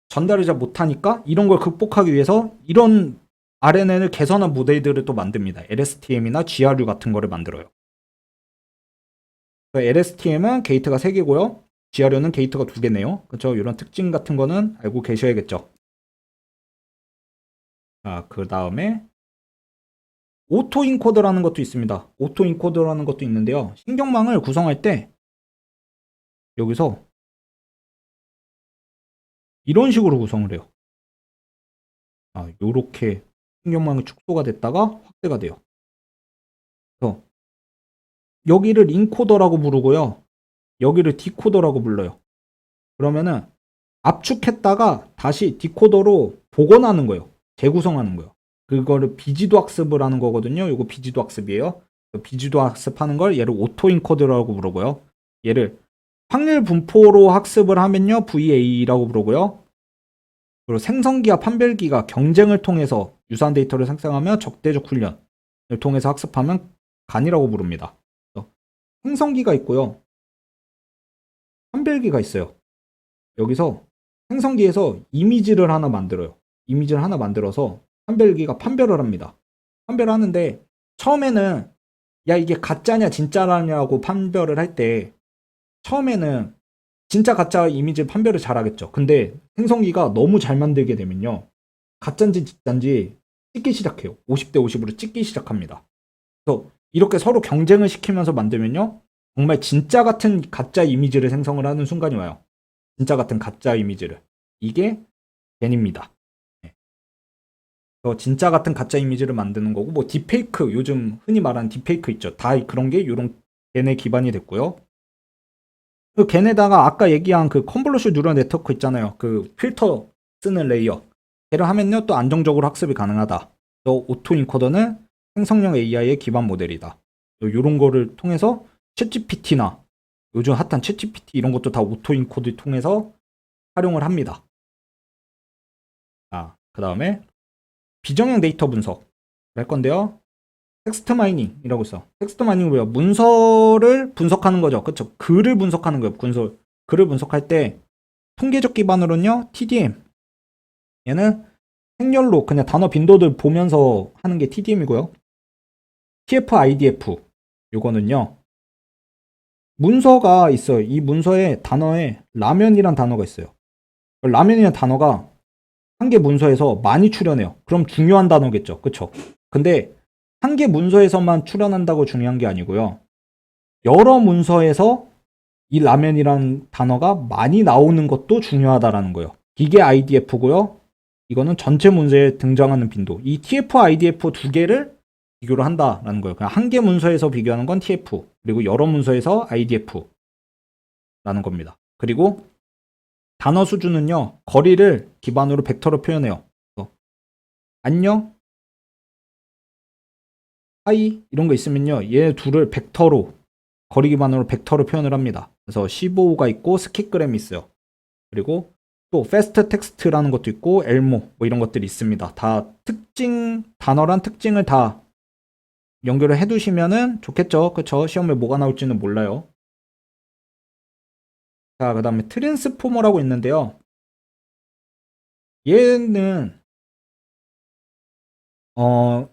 전달을 잘 못하니까 이런 걸 극복하기 위해서 이런 RNN을 개선한 모델들을 또 만듭니다. LSTM이나 GRU 같은 거를 만들어요. LSTM은 게이트가 3개고요. GRU는 게이트가 2개네요. 그렇죠? 이런 특징 같은 거는 알고 계셔야겠죠. 그 다음에 오토 인코더라는 것도 있습니다. 오토 인코더라는 것도 있는데요. 신경망을 구성할 때 여기서 이런 식으로 구성을 해요. 요렇게 신경망이 축소가 됐다가 확대가 돼요. 그래서 여기를 인코더라고 부르고요. 여기를 디코더라고 불러요. 그러면은 압축했다가 다시 디코더로 복원하는 거예요. 재구성하는 거예요. 그거를 비지도 학습을 하는 거거든요. 요거 비지도 학습이에요. 비지도 학습하는 걸 얘를 오토 인코더라고 부르고요. 얘를 확률 분포로 학습을 하면요. VA라고 부르고요. 그리고 생성기와 판별기가 경쟁을 통해서 유사한 데이터를 생성하며 적대적 훈련을 통해서 학습하면 간이라고 부릅니다. 생성기가 있고요. 판별기가 있어요. 여기서 생성기에서 이미지를 하나 만들어요. 이미지를 하나 만들어서 판별기가 판별을 합니다. 판별하는데 처음에는 야 이게 가짜냐 진짜냐고 판별을 할 때 처음에는 진짜 가짜 이미지 판별을 잘하겠죠. 근데 생성기가 너무 잘 만들게 되면요. 가짜인지 진짜인지 찍기 시작해요. 50대 50으로 찍기 시작합니다. 그래서 이렇게 서로 경쟁을 시키면서 만들면요. 정말 진짜 같은 가짜 이미지를 생성을 하는 순간이 와요. 진짜 같은 가짜 이미지를. 이게 겐입니다. 네. 진짜 같은 가짜 이미지를 만드는 거고, 뭐 딥페이크, 요즘 흔히 말하는 딥페이크 있죠. 다 그런 게 요런 겐에 기반이 됐고요. 그 겐에다가 아까 얘기한 그 컨볼루션 뉴럴 네트워크 있잖아요. 그 필터 쓰는 레이어. 걔를 하면요 또 안정적으로 학습이 가능하다. 또 오토 인코더는 생성형 AI의 기반 모델이다. 요런 거를 통해서 챗GPT나 요즘 핫한 챗GPT 이런 것도 다 오토 인코드 통해서 활용을 합니다. 그 다음에 비정형 데이터 분석 할 건데요. 텍스트 마이닝이라고 있어. 텍스트 마이닝은 뭐야? 문서를 분석하는 거죠. 그쵸? 글을 분석하는 거예요. 글을 분석할 때 통계적 기반으로는요. TDM. 얘는 행렬로 그냥 단어 빈도들 보면서 하는 게 TDM이고요. TF, IDF. 요거는요. 문서가 있어요. 이 문서에 단어에 라면이란 단어가 있어요. 라면이라는 단어가 한 개 문서에서 많이 출연해요. 그럼 중요한 단어겠죠. 그쵸? 근데 한 개 문서에서만 출연한다고 중요한 게 아니고요. 여러 문서에서 이 라면이라는 단어가 많이 나오는 것도 중요하다라는 거예요. 이게 IDF고요. 이거는 전체 문서에 등장하는 빈도. 이 TF, IDF 두 개를 비교를 한다라는 거예요. 그냥 한 개 문서에서 비교하는 건 TF, 그리고 여러 문서에서 IDF라는 겁니다. 그리고 단어 수준은요, 거리를 기반으로 벡터로 표현해요. 안녕, 하이 이런 거 있으면요, 얘 둘을 벡터로 거리 기반으로 벡터로 표현을 합니다. 그래서 15가 있고 스키그램이 있어요. 그리고 또 패스트 텍스트라는 것도 있고 엘모 뭐 이런 것들이 있습니다. 다 특징 단어란 특징을 다 연결을 해두시면은 좋겠죠. 그쵸? 시험에 뭐가 나올지는 몰라요. 자, 그 다음에 트랜스포머라고 있는데요. 얘는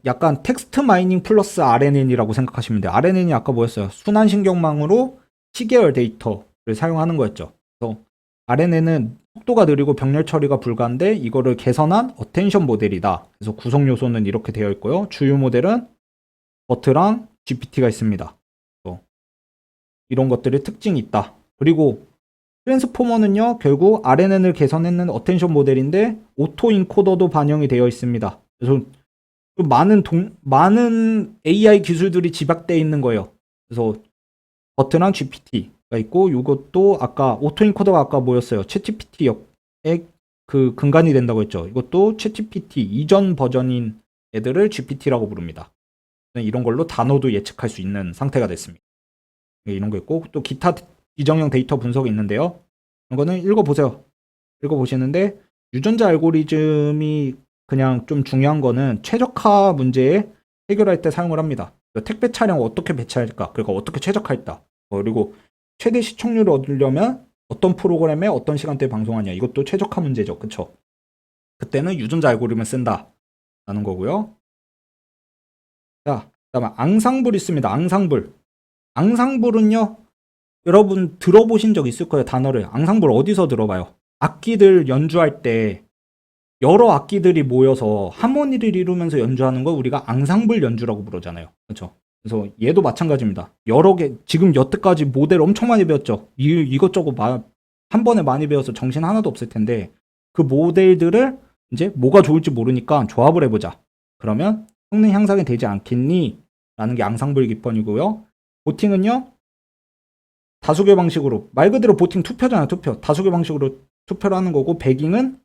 약간 텍스트 마이닝 플러스 RNN이라고 생각하시면 돼요. RNN이 아까 뭐였어요? 순환신경망으로 시계열 데이터를 사용하는 거였죠. 그래서 RNN은 속도가 느리고 병렬 처리가 불가한데 이거를 개선한 어텐션 모델이다. 그래서 구성 요소는 이렇게 되어 있고요. 주요 모델은 버트랑 GPT가 있습니다. 이런 것들의 특징이 있다. 그리고 트랜스포머는요, 결국 RNN을 개선했는 어텐션 모델인데 오토 인코더도 반영이 되어 있습니다. 그래서 많은 AI 기술들이 집약되어 있는 거예요. 그래서 버트랑 GPT가 있고, 이것도 아까 오토 인코더가 아까 뭐였어요? 챗GPT의 그 근간이 된다고 했죠. 이것도 챗GPT 이전 버전인 애들을 GPT라고 부릅니다. 이런 걸로 단어도 예측할 수 있는 상태가 됐습니다. 이런 거 있고, 또 기타 비정형 데이터 분석이 있는데요. 이런 거는 읽어보세요. 읽어보시는데, 유전자 알고리즘이 그냥 좀 중요한 거는 최적화 문제에 해결할 때 사용을 합니다. 택배 차량 어떻게 배치할까? 그리고 어떻게 최적화했다. 그리고 최대 시청률을 얻으려면 어떤 프로그램에 어떤 시간대에 방송하냐. 이것도 최적화 문제죠. 그쵸? 그때는 유전자 알고리즘을 쓴다. 라는 거고요. 자, 그 다음에 앙상블 있습니다. 앙상블. 앙상블은요, 여러분 들어보신 적 있을 거예요. 단어를. 앙상블 어디서 들어봐요? 악기들 연주할 때 여러 악기들이 모여서 하모니를 이루면서 연주하는 걸 우리가 앙상블 연주라고 부르잖아요. 그렇죠? 그래서 얘도 마찬가지입니다. 여러 개, 지금 여태까지 모델 엄청 많이 배웠죠? 이것저것 한 번에 많이 배워서 정신 하나도 없을 텐데, 그 모델들을 이제 뭐가 좋을지 모르니까 조합을 해보자. 그러면 성능 향상이 되지 않겠니? 라는 게 앙상블 기법이고요. 보팅은요, 다수결 방식으로, 말 그대로 보팅 투표잖아요, 투표. 다수결 방식으로 투표를 하는 거고, 배깅은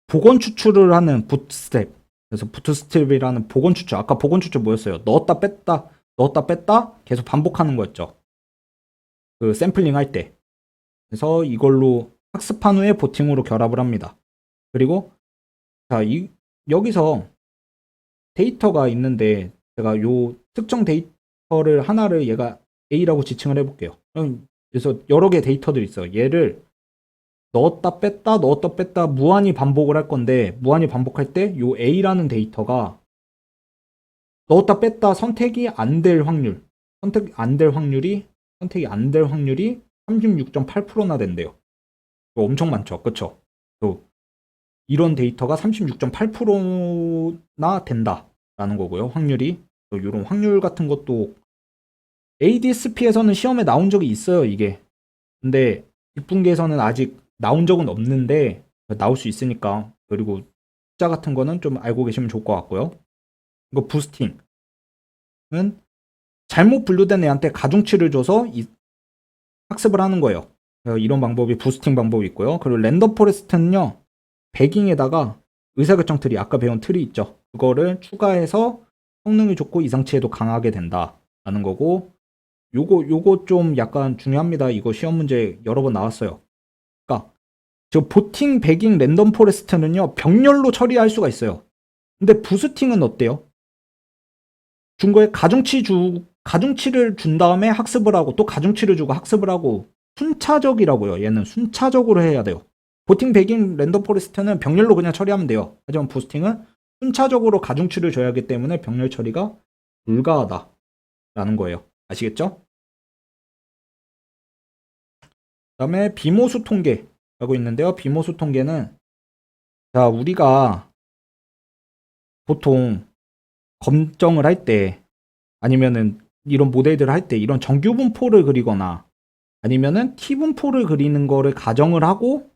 복원 추출을 하는 부트스텝. 그래서 부트스텝이라는 복원 추출. 아까 복원 추출 뭐였어요? 넣었다 뺐다, 넣었다 뺐다 계속 반복하는 거였죠. 그 샘플링 할 때. 그래서 이걸로 학습한 후에 보팅으로 결합을 합니다. 그리고 자, 여기서 데이터가 있는데 제가 요 특정 데이터를 하나를 얘가 A라고 지칭을 해볼게요. 그래서 여러 개 데이터들이 있어요. 얘를 넣었다 뺐다 무한히 반복을 할 건데, 무한히 반복할 때 요 A라는 데이터가 넣었다 뺐다 선택이 안 될 확률, 선택이 안 될 확률이 36.8%나 된대요. 이거 엄청 많죠, 그쵸? 또 이런 데이터가 36.8%나 된다라는 거고요, 확률이. 이런 확률 같은 것도 ADSP에서는 시험에 나온 적이 있어요, 이게. 근데 빅분기에서는 아직 나온 적은 없는데 나올 수 있으니까. 그리고 숫자 같은 거는 좀 알고 계시면 좋을 것 같고요. 이거 부스팅은 잘못 분류된 애한테 가중치를 줘서 학습을 하는 거예요. 이런 방법이 부스팅 방법이 있고요. 그리고 랜덤 포레스트는요, 배깅에다가 의사결정 트리, 아까 배운 틀이 있죠. 그거를 추가해서 성능이 좋고 이상치에도 강하게 된다라는 거고, 요거 좀 약간 중요합니다. 이거 시험 문제 여러 번 나왔어요. 그러니까 저 보팅, 배깅, 랜덤 포레스트는요, 병렬로 처리할 수가 있어요. 근데 부스팅은 어때요? 준 거에 가중치를 준 다음에 학습을 하고, 또 가중치를 주고 학습을 하고, 순차적이라고요. 얘는 순차적으로 해야 돼요. 보팅, 배깅, 랜덤 포레스트는 병렬로 그냥 처리하면 돼요. 하지만 부스팅은 순차적으로 가중치를 줘야 하기 때문에 병렬 처리가 불가하다라는 거예요. 아시겠죠? 그다음에 비모수 통계라고 있는데요. 비모수 통계는, 자, 우리가 보통 검정을 할 때, 아니면은 이런 모델들을 할 때 이런 정규 분포를 그리거나 아니면은 T 분포를 그리는 거를 가정을 하고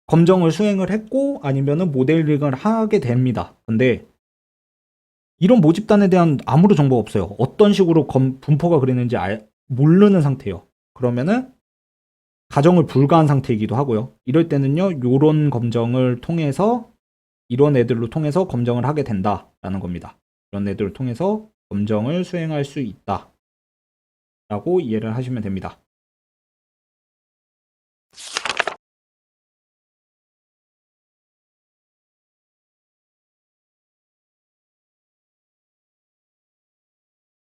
검정을 수행을 했고, 아니면은 모델링을 하게 됩니다. 근데 이런 모집단에 대한 아무런 정보가 없어요. 어떤 식으로 분포가 그리는지 모르는 상태예요. 그러면은 가정을 불가한 상태이기도 하고요. 이럴 때는요, 요런 검정을 통해서, 이런 애들로 통해서 검정을 하게 된다라는 겁니다. 이런 애들을 통해서 검정을 수행할 수 있다 라고 이해를 하시면 됩니다.